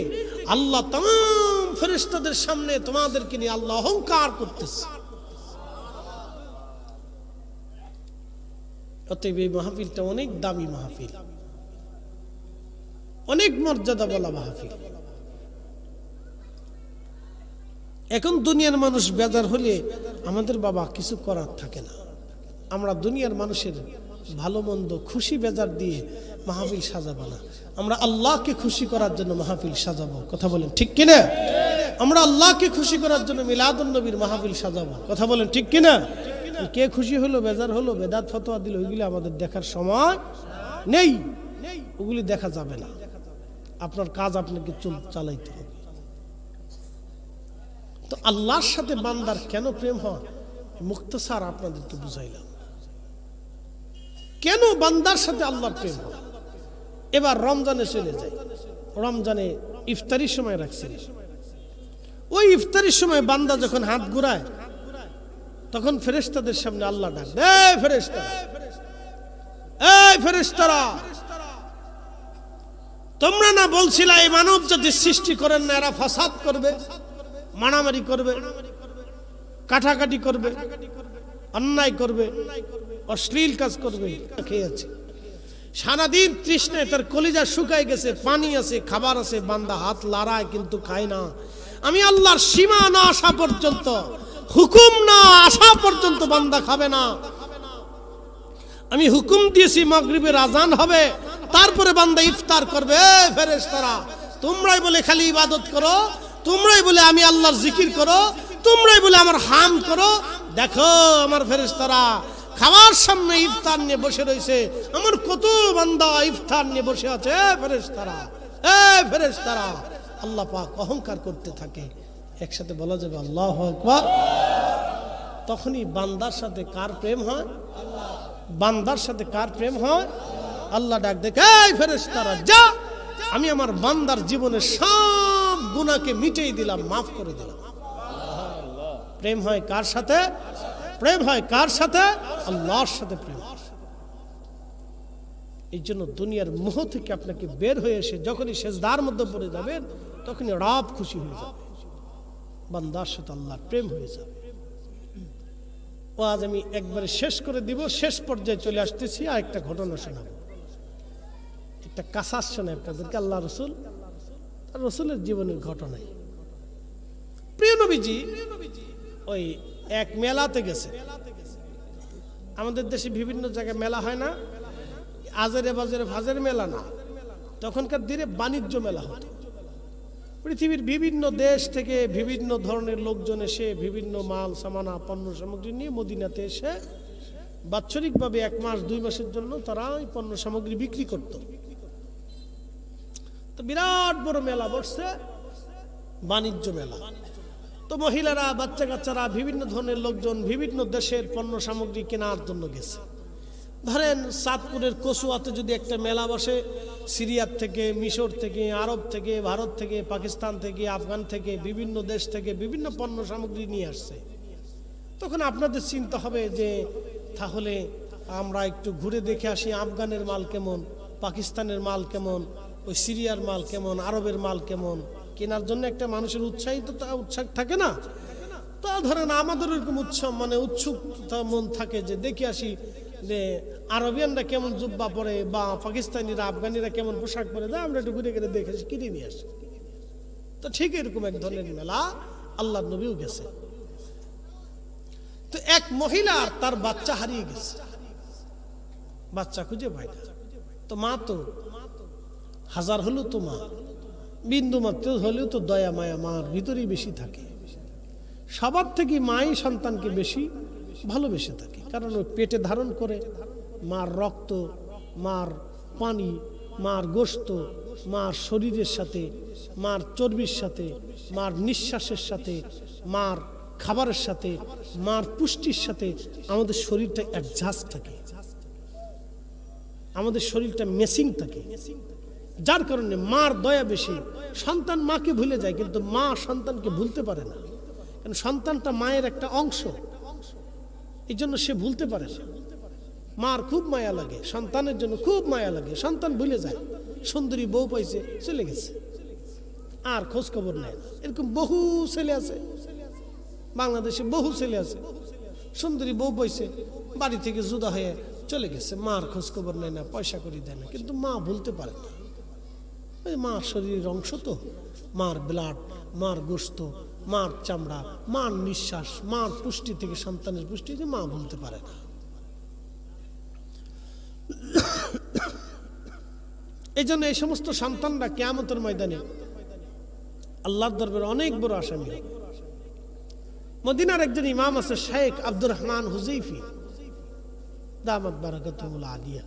Speaker 1: আল্লাহ तमाम ফেরেশতাদের সামনে তোমাদেরকে নিয়ে আল্লাহ অহংকার করতেছে। অতএব এই মাহফিলটা অনেক দামি মাহফিল, অনেক মর্যাদা বলা মাহফিল। এখন দুনিয়ার মানুষ বেজার হলে আমাদের বাবা কিছু করার থাকে না, আমরা দুনিয়ার মানুষের ভালো মন্দ খুশি বেজার দিয়ে মাহফিল সাজাবো না, আমরা আল্লাহকে খুশি করার জন্য মাহফিল সাজাবো। কথা বলেন ঠিক কিনা? আমরা আল্লাহকে খুশি করার জন্য মিলাদুন নবীর মাহফিল সাজাবো। কথা বলেন ঠিক কিনা? কে খুশি হলো বেজার হলো বেদাত ফতোয়া দিল ওইগুলি আমাদের দেখার সময় নেই, ওগুলি দেখা যাবে না। আপনার কাজ আপনাকে চালাইতে হবে। তো আল্লাহর সাথে বান্দার কেন প্রেম হয় মুখতাসার আপনাদেরকে বুঝাইলাম, কেন বান্দার সাথে আল্লাহর প্রেম হয়। এবার রমজানে চলে যায়, রমজানে ইফতারির সময় রাখছে, ওই ইফতারির সময় বান্দা যখন হাত ঘুরায় তখন ফেরেশতাদের সামনে আল্লাহ ডাক, এই ফেরেশতারা, এই ফেরেশতারা, তোমরা না বলছিলে এই মানব জাতি সৃষ্টি করেন না, এরা ফাসাদ করবে, মারামারি করবে, কাটাকাটি করবে, অন্যায় করবে, অশ্লীল কাজ করবে। খেয়েছে সারাদিন তৃষ্ণায় তার কলিজা শুকায় গেছে, পানি আছে, খাবার আছে, বান্দা হাত লড়ায় কিন্তু খায় না। আমি আল্লাহর সীমা না আসা পর্যন্ত, হুকুম না আসা পর্যন্ত বান্দা খাবে না। আমি হুকুম দিয়েছি মাগরিবের আজান হবে, তারপরে বান্দা ইফতার করবে। ফেরেশতারা, তোমরাই বলে খালি ইবাদত করো, তোমরাই বলে আমি আল্লাহর জিকির করো, তোমরাই বলে আমার হাম করো। দেখো আমার ফেরেশতারা খাবার সামনে ইফতার নিয়ে বসে রয়েছে, আমার কত বান্দা ইফতার নিয়ে বসে আছে। ফেরেশতারা, এই ফেরেশতারা, আল্লাহ পাক অহংকার করতে থাকে। একসাথে বলা যাবে আল্লাহু আকবার। তখনই বান্দার সাথে কার প্রেম হয়? বান্দার সাথে কার প্রেম হয়? আল্লাহ ডাক দেখে, এই ফেরেশতারা যা, আমি আমার বান্দার জীবনের সব গুনাহকে মিটিয়ে দিলাম, মাফ করে দিলাম। প্রেম হয় কার সাথে? প্রেম হয় কার সাথে? আল্লাহর সাথে প্রেম। এই জন্য দুনিয়ার মোহ থেকে আপনাকে বের হয়ে এসে যখনই সেজদার মধ্যে পড়ে যাবেন তখনই রব খুশি হয়ে যাবে, বান্দার সাথে আল্লাহর প্রেম হয়ে যাবে। ও আজ আমি একবারে শেষ করে দিব, শেষ পর্যায়ে চলে আসতেছি। আর একটা ঘটনা শোনাবো, একটা কাসাস শোনাই আপনাদেরকে। আল্লাহ রসুল, রসুলের জীবনের ঘটনাই। প্রিয় নবীজি ওই এক মেলাতে গেছে। আমাদের দেশে বিভিন্ন জায়গায় মেলা হয় না, আজেরে বাজারে ফাজের মেলা না, তখনকার দিনে বাণিজ্য মেলা হতো। পৃথিবীর বিভিন্ন দেশ থেকে বিভিন্ন ধরনের লোকজন এসে বিভিন্ন মাল সামানা পণ্য সামগ্রী নিয়ে মদিনাতে এসে বাৎসরিকভাবে 1 মাস 2 মাসের জন্য তারা ওই পণ্য সামগ্রী বিক্রি করত। তো বিরাট বড় মেলা বসছে, বাণিজ্য মেলা। তো মহিলারা, বাচ্চা কাচ্চারা, বিভিন্ন ধরনের লোকজন বিভিন্ন দেশের পণ্য সামগ্রী কেনার জন্য গেছে। ধরেন চাঁদপুরের কচুয়াতে যদি একটা মেলা বসে, সিরিয়ার থেকে, মিশর থেকে, আরব থেকে, ভারত থেকে, পাকিস্তান থেকে, আফগান থেকে, বিভিন্ন দেশ থেকে বিভিন্ন পণ্য সামগ্রী নিয়ে আসছে। তখন আপনাদের চিন্তা হবে যে তাহলে আমরা একটু ঘুরে দেখে আসি আফগানের মাল কেমন, পাকিস্তানের মাল কেমন, ওই সিরিয়ার মাল কেমন, আরবের মাল কেমন, কেনার জন্য একটা মানুষের উৎসাহ থাকে না? তা ধরেন আমাদের এরকম উৎসুকতা মন থাকে যে দেখে আসি যে আরবিয়ানরা কেমন জুব্বা পরে বা পাকিস্তানিরা আফগানিরা কেমন পোশাক পরে, আমরা একটু ঘুরে ঘুরে দেখে আসি, কিনে নিয়ে আসি। তো ঠিক এরকম এক ধরনের মেলা আল্লাহর নবীও গেছে। তো এক মহিলা তার বাচ্চা হারিয়ে গেছে, বাচ্চা খুঁজে পায় না। তো মা তো হাজার হলেও তো মা, বিন্দু মাত্র হলেও তো দয়া মায়া মার ভিতরেই বেশি থাকে। সবার থেকে মাই সন্তানকে বেশি ভালোবেসে থাকে, কারণ ওই পেটে ধারণ করে মার রক্ত, মার পানি, মার গোশত, মার শরীরের সাথে, মার চর্বির সাথে, মার নিঃশ্বাসের সাথে, মার খাবারের সাথে, মার পুষ্টির সাথে আমাদের শরীরটা অ্যাডজাস্ট থাকে, আমাদের শরীরটা মেসিং থাকে। যার কারণে মার দয়া বেশি। সন্তান মাকে ভুলে যায়, কিন্তু মা সন্তানকে ভুলতে পারে না, কারণ সন্তানটা মায়ের একটা অংশ, এই জন্য সে ভুলতে পারে না। মার খুব মায়া লাগে, সন্তানের জন্য খুব মায়া লাগে। সন্তান ভুলে যায়, সুন্দরী বউ পাইছে চলে গেছে, আর খোঁজ খবর নেয় না। এরকম বহু ছেলে আছে বাংলাদেশে, বহু ছেলে আছে, সুন্দরী বউ পাইছে, বাড়ি থেকে জুদা হয়ে চলে গেছে, মার খোঁজ খবর নেয় না, পয়সা করি দেয় না, কিন্তু মা ভুলতে পারে না। ওই মার শরীরের অংশ তো, মার ব্লাড, মার গোশত, মার চামড়া, মার নিঃশ্বাস, মার পুষ্টি থেকে সন্তানের পুষ্টি, যে মা ভুলতে পারে না। এই জন্য এই সমস্ত সন্তানরা কিয়ামতের ময়দানে আল্লাহর দরবারে অনেক বড় আসামি হবে। মদিনার একজন ইমাম আছে শেখ আব্দুর রহমান হুযাইফি দামাত বারাকাতুহুল আলিয়া,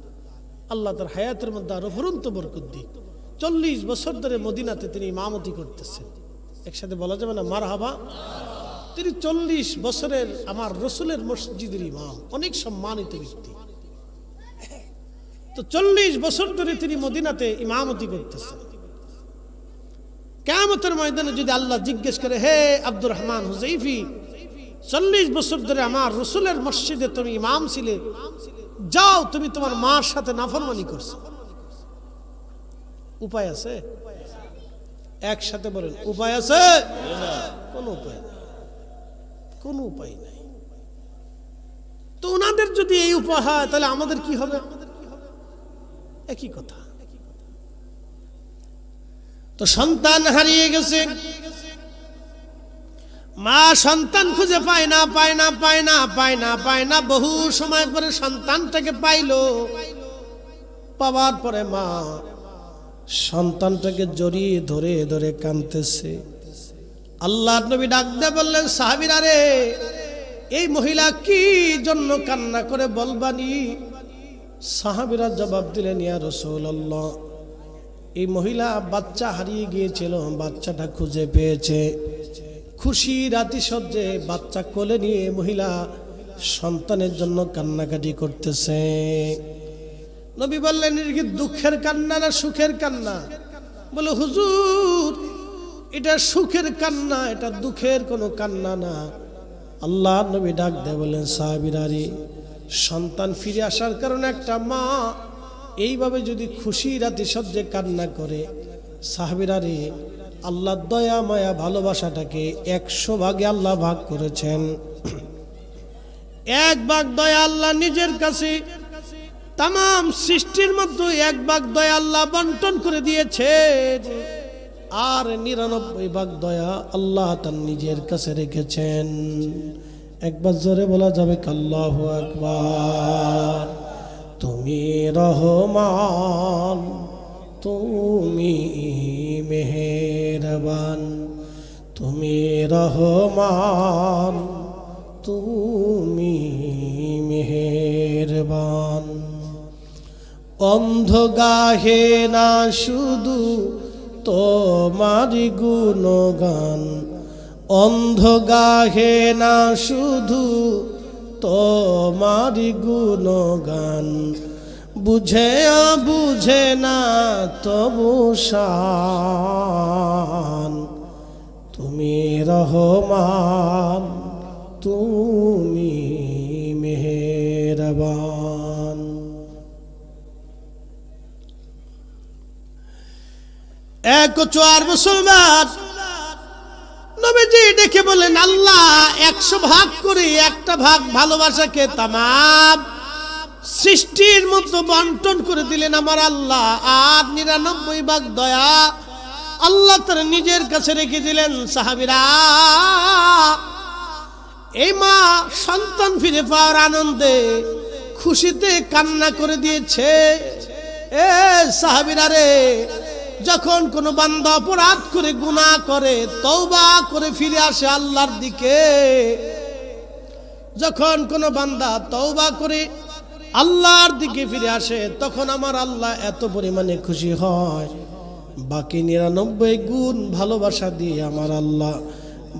Speaker 1: আল্লাহ তার হায়াতের মধ্যে আরো ফুরন্ত বরকত দিক। 40 বছর ধরে মদিনাতে তিনি ইমামতি করতেছেন, একসাথে বলা যাবে না মারহাবা। তিনি 40 বছরের আমার রসুলের মসজিদের ইমাম, অনেক সম্মানিত ব্যক্তি। তো 40 বছর ধরে তিনি মদিনাতে ইমামতি করতেছেন। কিয়ামতের ময়দানে যদি আল্লাহ জিজ্ঞেস করে, হে আব্দুর রহমান হুযাইফি, 40 বছর ধরে আমার রসুলের মসজিদে তুমি ইমাম ছিলে, যাও তুমি তোমার মার সাথে নাফরমানি করছো, উপায় আছে? একসাথে বলেন, উপায় আছে? কোনো উপায় নেই, কোনো উপায় নাই। তো ওনাদের যদি এই উপায় হয় তাহলে আমাদের কি হবে? একই কথা। তো সন্তান হারিয়ে গেছে, মা সন্তান খুঁজে পায় না, পায় না, পায় না, পায় না, পায় না। বহু সময় পরে সন্তানটাকে পাইলো, পাওয়ার পরে মা সন্তানটাকে জড়িয়ে ধরে ধরে কাঁদতেছে। আল্লাহর নবী ডাক দিয়ে বললেন, সাহাবীরা রে, এই মহিলা কি জন্য কান্না করে বলবানি? সাহাবীরা জবাব দিলেন, ইয়া রাসূলুল্লাহ, এই মহিলা বাচ্চা হারিয়ে গিয়েছিল, বাচ্চাটা খুঁজে পেয়েছে। খুশি রাতিসজ্জে বাচ্চা কোলে নিয়ে মহিলা সন্তানের জন্য কান্নাকাটি করতেছে। নবী বললেন, এটা কি দুঃখের কান্না না সুখের কান্না? বলে, হুজুর, এটা সুখের কান্না, এটা দুঃখের কোনো কান্না না। আল্লাহ নবী ডাক দেয় বলেন, সাহাবীরা রে, সন্তান ফিরে আসার কারণে একটা মা এইভাবে যদি খুশি রাতিসজ্জে কান্না করে, সাহাবীরা রে, আল্লাহ দয়া মায়া ভালোবাসাটাকে 100 ভাগে আল্লাহ ভাগ করেছেন। 1 ভাগ দয়া আল্লাহ নিজের কাছে, তাম সৃষ্টির মধ্যে 1 ভাগ দয়া আল্লাহ বন্টন করে দিয়েছেন, আর 99 ভাগ দয়া আল্লাহ তার নিজের কাছে রেখেছেন। একবার জোরে বলা যাবে আল্লাহু আকবার। তুমি রহমান, তুমি মেহেরবান, তুমি রহমান, তুমি মেহেরবান। অন্ধ গাহে না শুধু তোমারি গুণগান, অন্ধ গাহে না শুধু তোমারি গুণগান, বুঝে বুঝে না তবু শান, তুমি রহমান, তুমি মেহেরবান। এক 4 মুসলমান নবীজি ডেকে বলেন, আল্লাহ 100 ভাগ করে 1টা ভাগ ভালোবাসাকে তাম সৃষ্টির মতো বন্টন করে দিলেন আমার আল্লাহ, আর 99 ভাগ দয়া আল্লাহ তার নিজের কাছে রেখে দিলেন। সাহাবীরা, এই মা সন্তান ফিরে পাওয়ার আনন্দে খুশিতে কান্না করে দিয়েছে। এ সাহাবীরা রে, যখন কোনো বান্দা অপরাধ করে গুনাহ করে তওবা করে ফিরে আসে আল্লাহর দিকে, যখন কোনো বান্দা তওবা করে আল্লাহর দিকে ফিরে আসে, তখন আমার আল্লাহ এত পরিমাণে খুশি হয়, বাকি 99 গুণ ভালোবাসা দিয়ে আমার আল্লাহ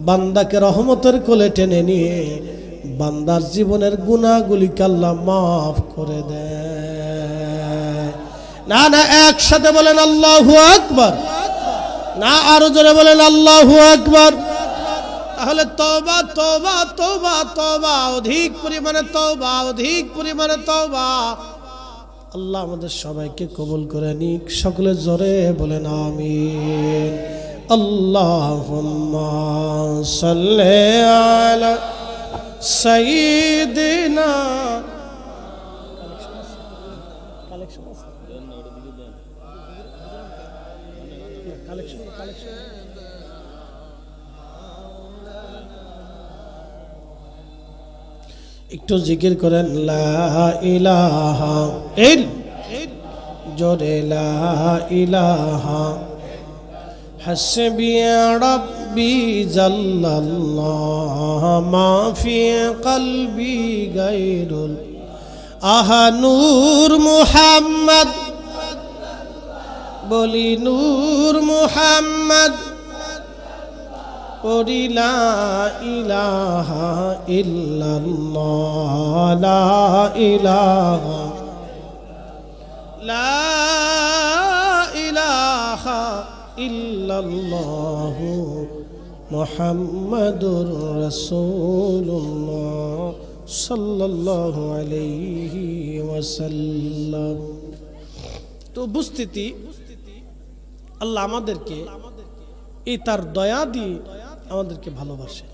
Speaker 1: বান্দাকে রহমতের কোলে টেনে নিয়ে বান্দার জীবনের গুনাহগুলিকে আল্লাহ মাফ করে দেয়। না না, একসাথে বলেন আল্লাহু আকবার, না আরো জোরে বলেন আল্লাহু আকবার। তাহলে তওবা তওবা তওবা তওবা, অধিক পরিমাণে তওবা, অধিক পরিমাণে তওবা। আল্লাহ আমাদের সবাইকে কবুল করে নিক, সকলে জোরে বলেন আমিন। আল্লাহুম্মা সাল্লি আলা সাইয়্যিদিনা একটু জিকির করেন লা ইলাহা জোরে লা ইলাহা হাসবি রাব্বি জাল্লাল্লাহ মা ফি কলবি গায়রুল আহা নূর মুহাম্মদ বলি নূর মুহাম্মদ পড়ি লা ইলাহা ইল্লাল্লাহ লা ইলাহা লা ইলাহা ইল্লাল্লাহ মুহাম্মাদুর রাসূলুল্লাহ সাল্লাল্লাহু আলাইহি ওয়াসাল্লাম। তো উপস্থিতি আল্লাহ আমাদেরকে এই তার দয়া দিয়ে আমাদেরকে ভালোবাসে।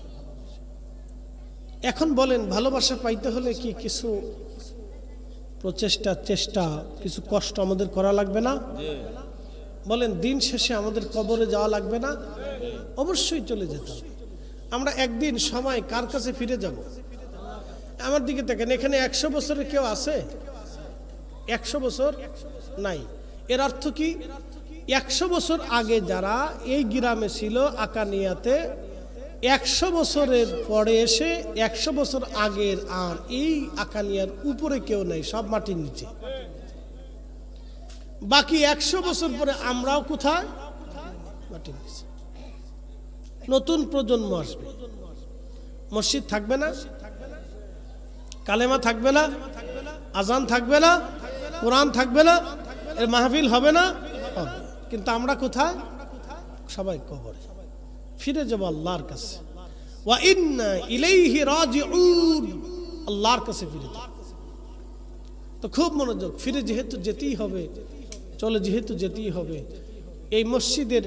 Speaker 1: এখন বলেন ভালোবাসা পাইতে হলে কি কিছু প্রচেষ্টা চেষ্টা কিছু কষ্ট আমাদের করা লাগবে না? বলেন দিন শেষে আমাদের কবরে যাওয়া লাগবে না? অবশ্যই চলে যেতে হবে। আমরা একদিন সময় কার কাছে ফিরে যাব? আমার দিকে দেখেন, এখানে 100 বছরের কেউ আছে? 100 বছর নাই। এর অর্থ কি? 100 বছর আগে যারা এই গ্রামে ছিল আকানিয়াতে, 100 বছরের পরে এসে 100 বছর আগের আর এই আকানিয়ার উপরে কেউ নেই, সব মাটির নিচে। বাকি 100 বছর পরে আমরাও কোথায়? মাটির নিচে। নতুন প্রজন্ম আসবে, মসজিদ থাকবে না, কালেমা থাকবে না, আজান থাকবে না, কোরআন থাকবে না, এর মাহফিল হবে না, হবে। কিন্তু আমরা কোথায়? সবাই কবরে। ফিরে যাব আল্লাহর কাছে। ওয়া ইন্না ইলাইহি রাজিউন, আল্লাহর কাছে ফিরে যাব। তো খুব মনোযোগ, ফিরে যেহেতু যেতেই হবে, চলে যেহেতু যেতেই হবে। এই মসজিদের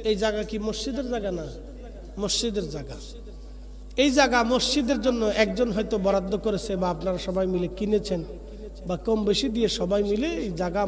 Speaker 1: এই জায়গা কি মসজিদের জায়গা না? মসজিদের জায়গা। এই জায়গা মসজিদের জন্য একজন হয়তো বরাদ্দ করেছে, বা আপনারা সবাই মিলে কিনেছেন, বা কম বেশি দিয়ে সবাই মিলে এই জায়গা